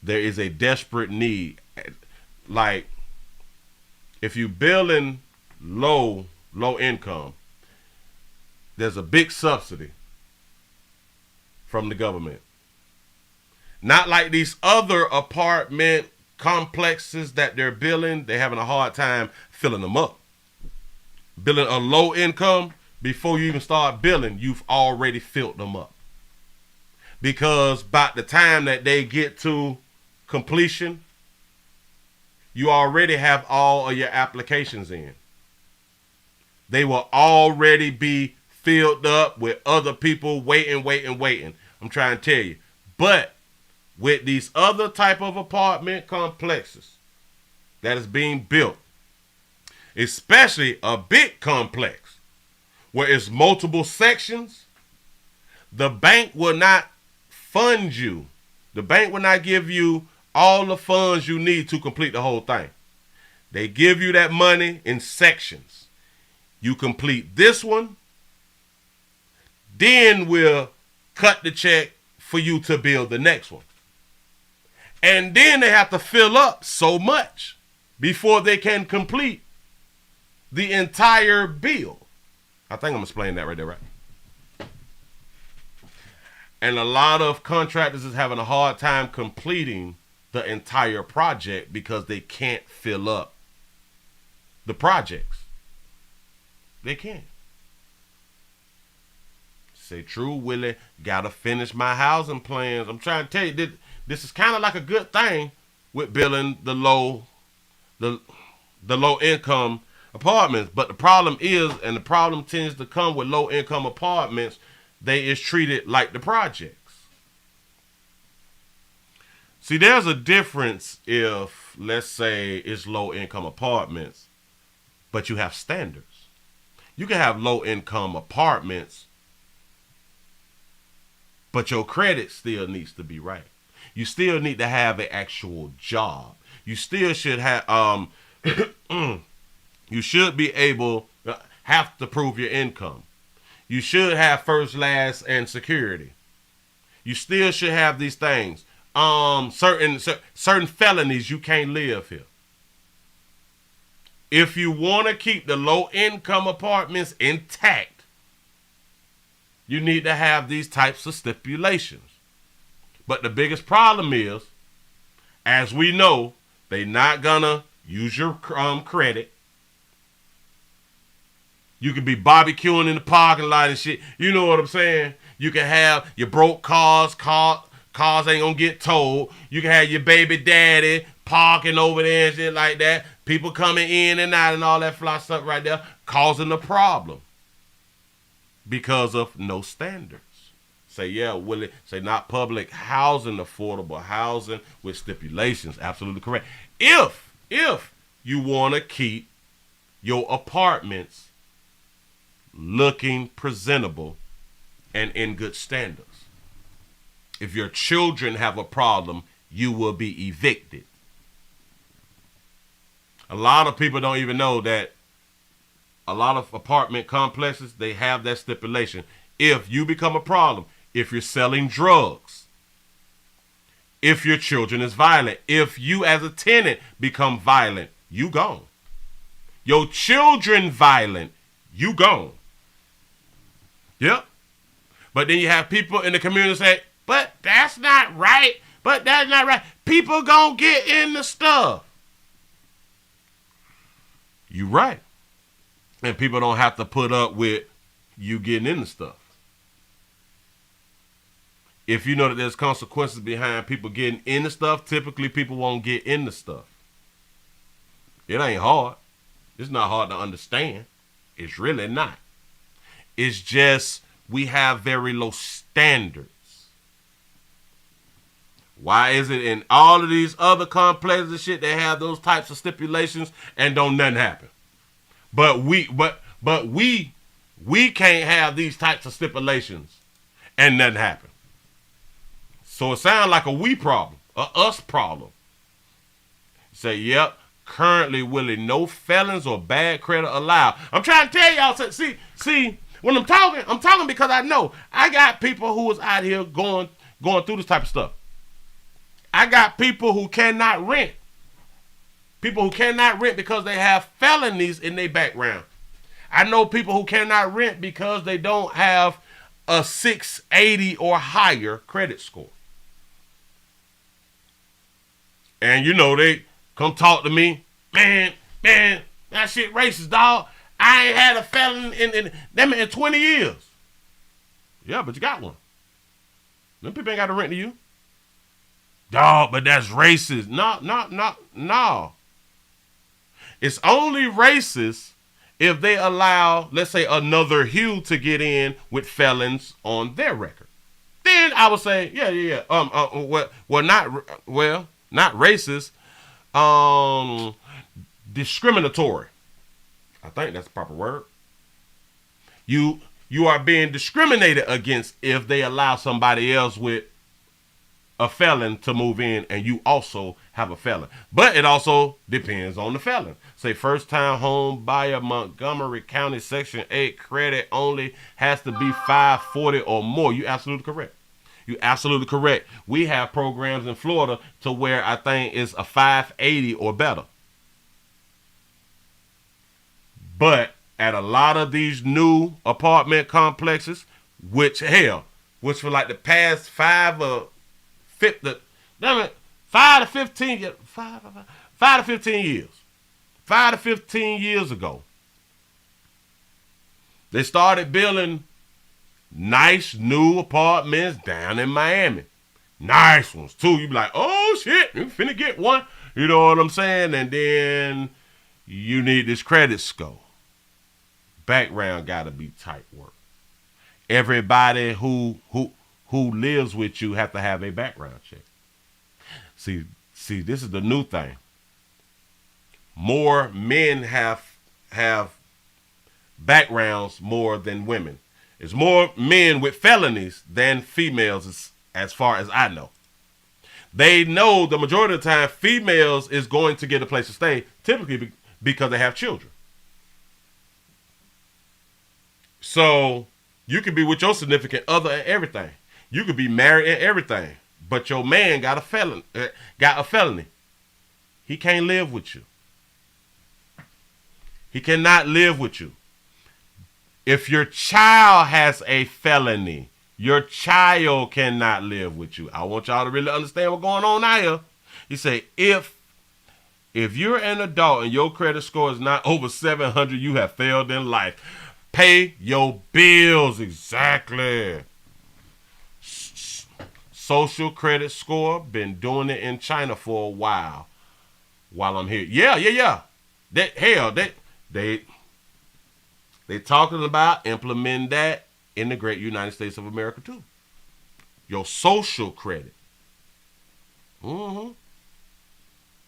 There is a desperate need. Like, if you building low income, there's a big subsidy from the government. Not like these other apartment complexes that they're building, they're having a hard time filling them up. Building a low income, before you even start building, you've already filled them up. Because by the time that they get to completion, you already have all of your applications in. They will already be filled up with other people waiting. I'm trying to tell you. But with these other type of apartment complexes that is being built, especially a big complex where it's multiple sections, the bank will not fund you. The bank will not give you all the funds you need to complete the whole thing. They give you that money in sections. You complete this one, then we'll cut the check for you to build the next one. And then they have to fill up so much before they can complete the entire bill. I think I'm explaining that right there, right? And a lot of contractors is having a hard time completing the entire project because they can't fill up the projects. They can't. Say, true, Willie, gotta finish my housing plans. I'm trying to tell you, this is kind of like a good thing with building the low income apartments. But the problem is, and the problem tends to come with low income apartments, they is treated like the projects. See, there's a difference if, let's say, it's low income apartments, but you have standards. You can have low income apartments, but your credit still needs to be right. You still need to have an actual job. You still should have, you should be able, have to prove your income. You should have first, last, and security. You still should have these things. Certain felonies, you can't live here. If you want to keep the low-income apartments intact, you need to have these types of stipulations. But the biggest problem is, as we know, they're not going to use your credit. You could be barbecuing in the parking lot and shit. You know what I'm saying? You can have your broke cars ain't going to get towed. You can have your baby daddy parking over there and shit like that. People coming in and out and all that fly stuff right there, causing a problem because of no standards. Say, yeah, Willie, say not public housing, affordable housing with stipulations. Absolutely correct. If you want to keep your apartments looking presentable and in good standards. If your children have a problem, you will be evicted. A lot of people don't even know that a lot of apartment complexes, they have that stipulation. If you become a problem, if you're selling drugs, if your children is violent, if you as a tenant become violent, you gone. Your children violent, you gone. Yep. But then you have people in the community say, but that's not right. But that's not right. People gonna get in the stuff. You right. And people don't have to put up with you getting in the stuff. If you know that there's consequences behind people getting in the stuff, typically people won't get in the stuff. It ain't hard. It's not hard to understand. It's really not. It's just we have very low standards. Why is it in all of these other complexes and shit they have those types of stipulations and don't nothing happen? But we can't have these types of stipulations and nothing happen. So it sounds like a we problem, a us problem. Say, yep, currently, Willie, no felons or bad credit allowed. I'm trying to tell y'all, see, when I'm talking because I know I got people who is out here going through this type of stuff. I got people who cannot rent. People who cannot rent because they have felonies in their background. I know people who cannot rent because they don't have a 680 or higher credit score. And you know, they come talk to me, man, that shit racist, dog. I ain't had a felon in 20 years. Yeah, but you got one. Them people ain't got to rent to you. Dog, but that's racist. No. It's only racist if they allow, let's say, another hue to get in with felons on their record. Then I would say, yeah. Not racist. Discriminatory. I think that's the proper word. You are being discriminated against if they allow somebody else with a felon to move in and you also have a felon. But it also depends on the felon. Say first time home buyer, Montgomery County, Section 8, credit only has to be 540 or more. You absolutely correct. You absolutely correct. We have programs in Florida to where I think it's a 580 or better. But at a lot of these new apartment complexes, which for like the past 5 to 15 years ago, they started building nice new apartments down in Miami. Nice ones too. You be like, oh shit, you finna get one. You know what I'm saying? And then you need this credit score. Background gotta be tight work. Everybody who lives with you have to have a background check. See, this is the new thing. More men have backgrounds more than women. There's more men with felonies than females, as far as I know. They know the majority of the time females is going to get a place to stay, typically because they have children. So you could be with your significant other and everything. You could be married and everything, but your man got a felony. He can't live with you. He cannot live with you. If your child has a felony, your child cannot live with you. I want y'all to really understand what's going on out here. He say, if you're an adult and your credit score is not over 700, you have failed in life. Pay your bills. Exactly. Social credit score, been doing it in China for a while I'm here. Yeah. They talking about implementing that in the great United States of America too. Your social credit. You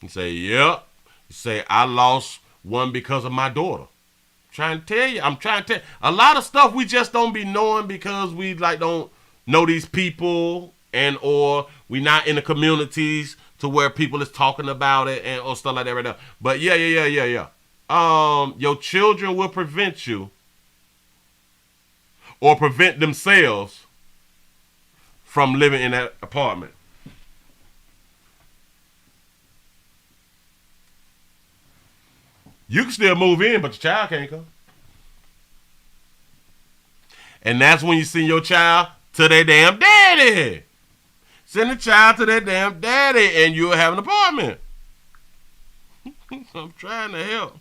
say, yep. You say, I lost one because of my daughter. I'm trying to tell you. A lot of stuff we just don't be knowing because we don't know these people and or we not in the communities to where people is talking about it and or stuff like that right now. But yeah. Your children will prevent you or prevent themselves from living in that apartment. You can still move in, but your child can't come. And that's when you send your child to their damn daddy. Send the child to their damn daddy and you'll have an apartment. I'm trying to help.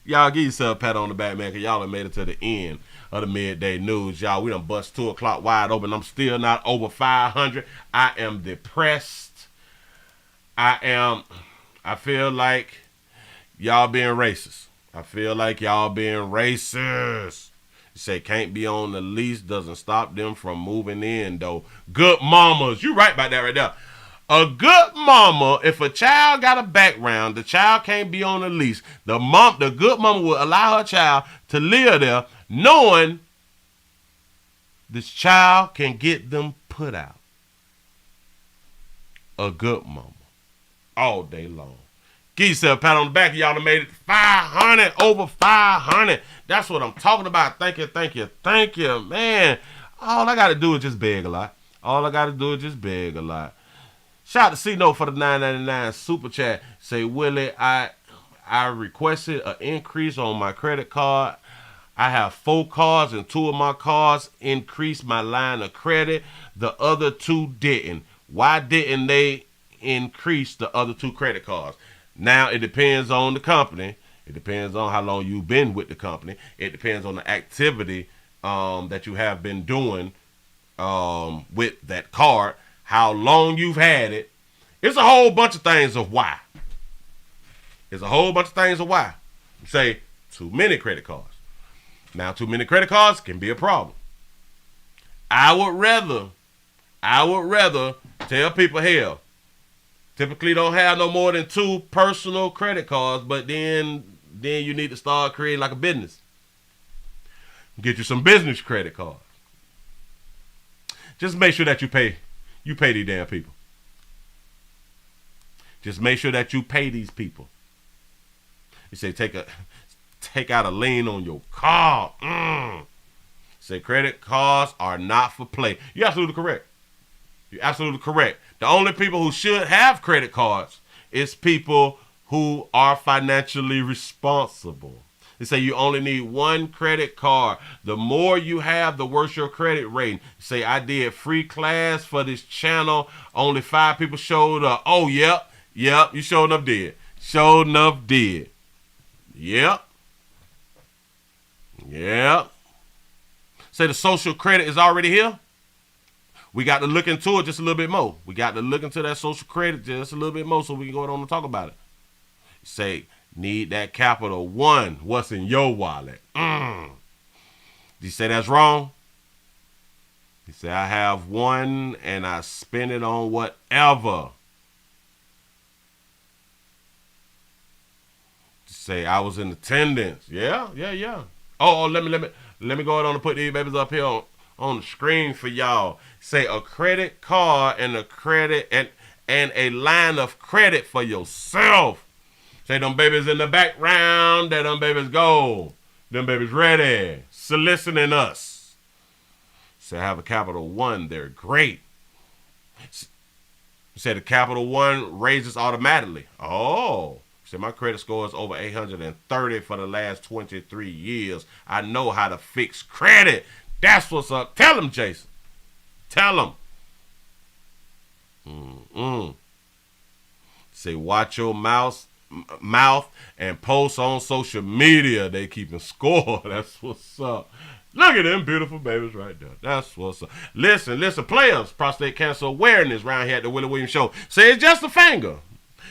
Y'all give yourself a pat on the back, man, because y'all have made it to the end of the midday news. Y'all, we done bust 2 o'clock wide open. I'm still not over 500. I am depressed. I feel like y'all being racist. You say can't be on the lease doesn't stop them from moving in, though. Good mamas. You right about that right there. A good mama, if a child got a background, the child can't be on the lease. The good mama will allow her child to live there knowing this child can get them put out. A good mama. All day long. Give yourself a pat on the back. Y'all have made it 500, over 500. That's what I'm talking about. Thank you, man. All I got to do is just beg a lot. Shout out to C-Note for the $9.99 super chat. Say, Willie, I requested an increase on my credit card. I have 4 cards and 2 of my cards increased my line of credit. The other 2 didn't. Why didn't they increase the other 2 credit cards? Now, it depends on the company. It depends on how long you've been with the company. It depends on the activity that you have been doing with that card, how long you've had it. It's a whole bunch of things of why. You say, too many credit cards. Now, too many credit cards can be a problem. I would rather tell people, hell, typically don't have no more than 2 personal credit cards, but then you need to start creating like a business. Get you some business credit cards. Just make sure that you pay these damn people. Just make sure that you pay these people. You say take out a lien on your car. Say credit cards are not for play. You're absolutely correct. The only people who should have credit cards is people who are financially responsible. They say you only need 1 credit card. The more you have, the worse your credit rating. Say I did free class for this channel. Only 5 people showed up. Oh, yep, you sure enough did. Yep. Say the social credit is already here. We got to look into it just a little bit more. We got to look into that social credit just a little bit more so we can go on and talk about it. Say, need that Capital One. What's in your wallet? Did you say that's wrong? You say, I have 1 and I spend it on whatever. Say, I was in attendance. Yeah. Oh, let me go ahead on and put these babies up here on the screen for y'all. Say a credit card and a line of credit for yourself. Say them babies in the background, that them babies go. Them babies ready, soliciting us. Say have a Capital One, they're great. Say the Capital One raises automatically. Oh, Say my credit score is over 830 for the last 23 years. I know how to fix credit. That's what's up. Tell him, Jason. Tell him. Say watch your mouth and post on social media. They keeping score. That's what's up. Look at them beautiful babies right there. That's what's up. Listen, players. Prostate cancer awareness around here at the Willie Williams Show. Say it's just a finger.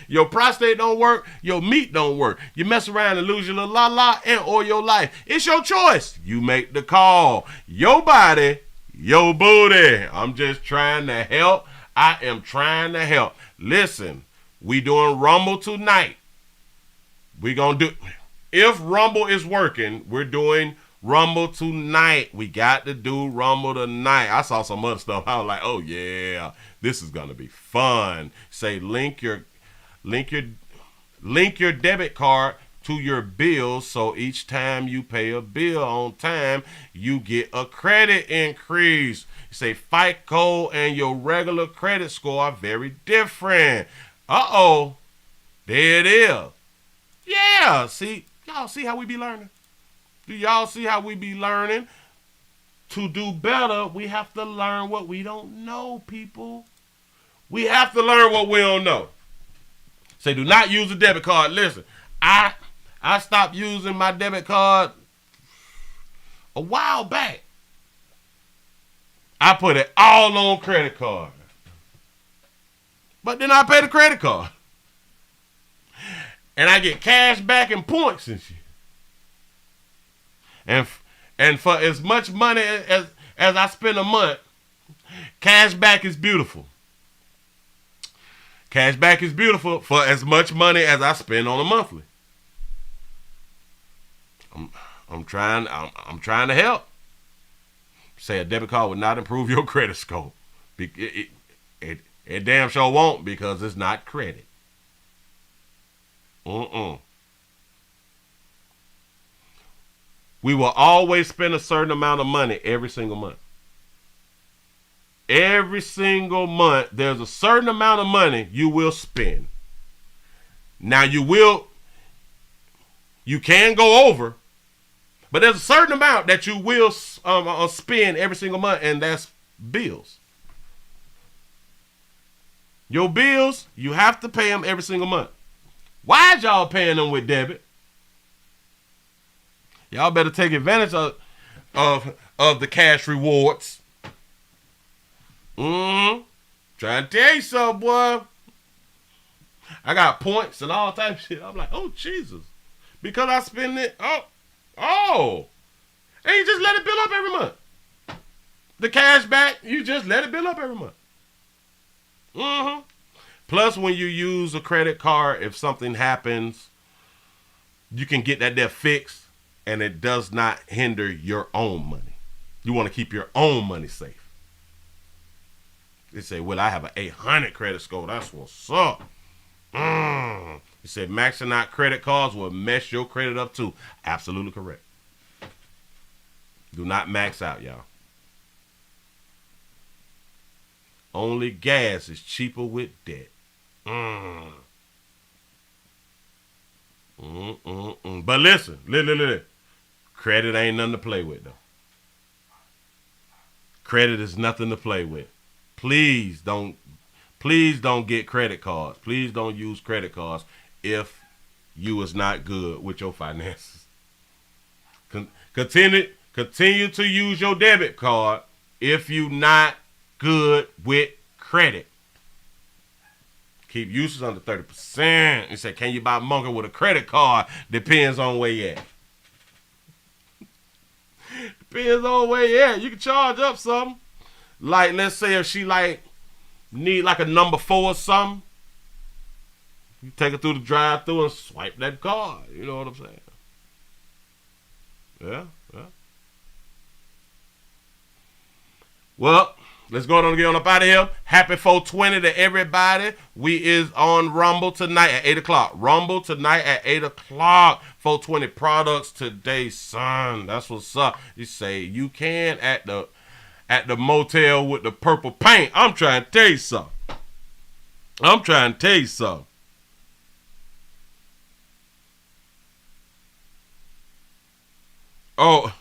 Your prostate don't work. Your meat don't work. You mess around and lose your little la-la or your life. It's your choice. You make the call. Your body, your booty. I'm just trying to help. I am trying to help. Listen, we doing Rumble tonight. We gonna do, if Rumble is working, we're doing Rumble tonight. We got to do Rumble tonight. I saw some other stuff. I was like, oh yeah, this is gonna be fun. Say link your debit card to your bill, so each time you pay a bill on time, you get a credit increase. You say FICO and your regular credit score are very different. Uh-oh. There it is. Yeah, see, y'all see how we be learning? Do y'all see how we be learning? To do better, we have to learn what we don't know, people. We have to learn what we don't know. Say, do not use a debit card. Listen, I stopped using my debit card a while back. I put it all on credit card. But then I pay the credit card. And I get cash back and points and shit. And for as much money as I spend a month, cash back is beautiful. Cash back is beautiful for as much money as I spend on a monthly. I'm trying to help. Say a debit card would not improve your credit score. It damn sure won't, because it's not credit. We will always spend a certain amount of money every single month. Every single month, there's a certain amount of money you will spend. Now you can go over, but there's a certain amount that you will spend every single month, and that's bills. Your bills, you have to pay them every single month. Why is y'all paying them with debit? Y'all better take advantage of the cash rewards. Trying to tell you something, boy. I got points and all type of shit. I'm like, oh, Jesus. Because I spend it. Oh. And you just let it build up every month. The cash back, you just let it build up every month. Plus, when you use a credit card, if something happens, you can get that there fixed, and it does not hinder your own money. You want to keep your own money safe. They say, well, I have an 800 credit score. That's what's up. You said maxing out credit cards will mess your credit up too. Absolutely correct. Do not max out, y'all. Only gas is cheaper with debt. But listen. Credit ain't nothing to play with, though. Credit is nothing to play with. Please don't get credit cards. Please don't use credit cards if you is not good with your finances. Continue to use your debit card if you not good with credit. Keep usage under 30%. You say, can you buy monkey with a credit card? Depends on where you at. Depends on where you at. You can charge up something. Like, let's say if she need a number 4 or something, you take her through the drive-thru and swipe that card. You know what I'm saying? Yeah. Well, let's go on and get up out of here. Happy 420 to everybody. We is on Rumble tonight at 8 o'clock. Rumble tonight at 8 o'clock. 420 products today, son. That's what's up. You say you can at the motel with the purple paint. I'm trying to tell you something. Oh.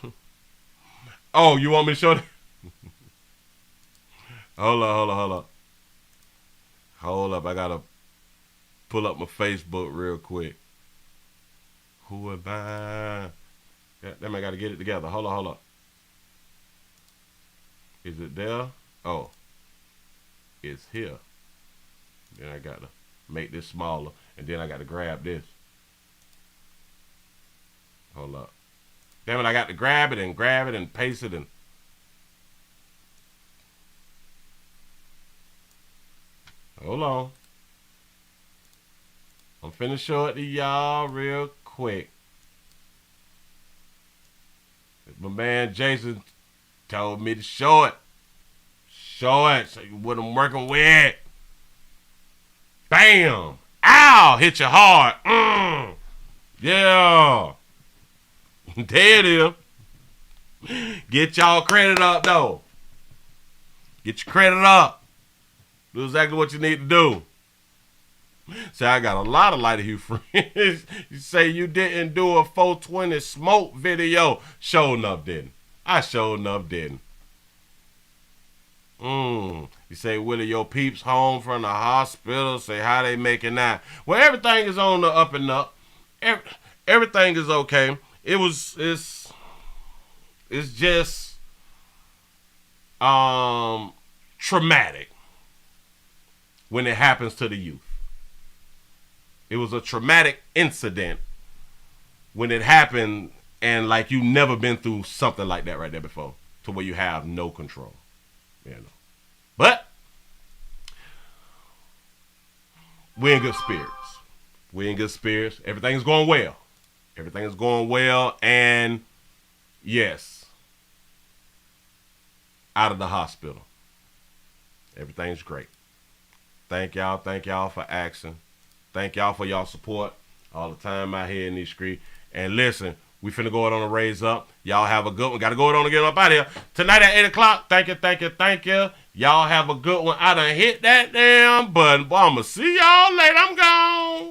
Oh, you want me to show that? Hold up. Hold up. I got to pull up my Facebook real quick. Who am I? Damn, I got to get it together. Hold up. Is it there? Oh. It's here. Then I got to make this smaller. And then I got to grab this. Hold up. Damn it, I got to grab it and paste it and... Hold on. I'm finna show it to y'all real quick. My man Jason told me to show it. Show it so you what I'm working with. Bam! Ow! Hit you hard. Yeah. There it is. Get y'all credit up, though. Get your credit up. Do exactly what you need to do. See, I got a lot of lighter hue friends. You say you didn't do a 420 smoke video. Sure enough didn't. I sure enough didn't. You say, Willie, your peeps home from the hospital. Say, how they making that? Well, everything is on the up and up. Everything is okay. It's just traumatic when it happens to the youth. It was a traumatic incident when it happened, and like you never been through something like that right there before, to where you have no control. You know. But we're in good spirits. We're in good spirits. Everything is going well. Everything is going well, and yes, out of the hospital. Everything's great. Thank y'all for asking. Thank y'all for y'all support all the time out here in these streets. And listen, we finna go it on a raise up. Y'all have a good one. Gotta go it on and get up out of here. Tonight at 8 o'clock. Thank you. Y'all have a good one. I done hit that damn button. Boy, I'ma see y'all later. I'm gone.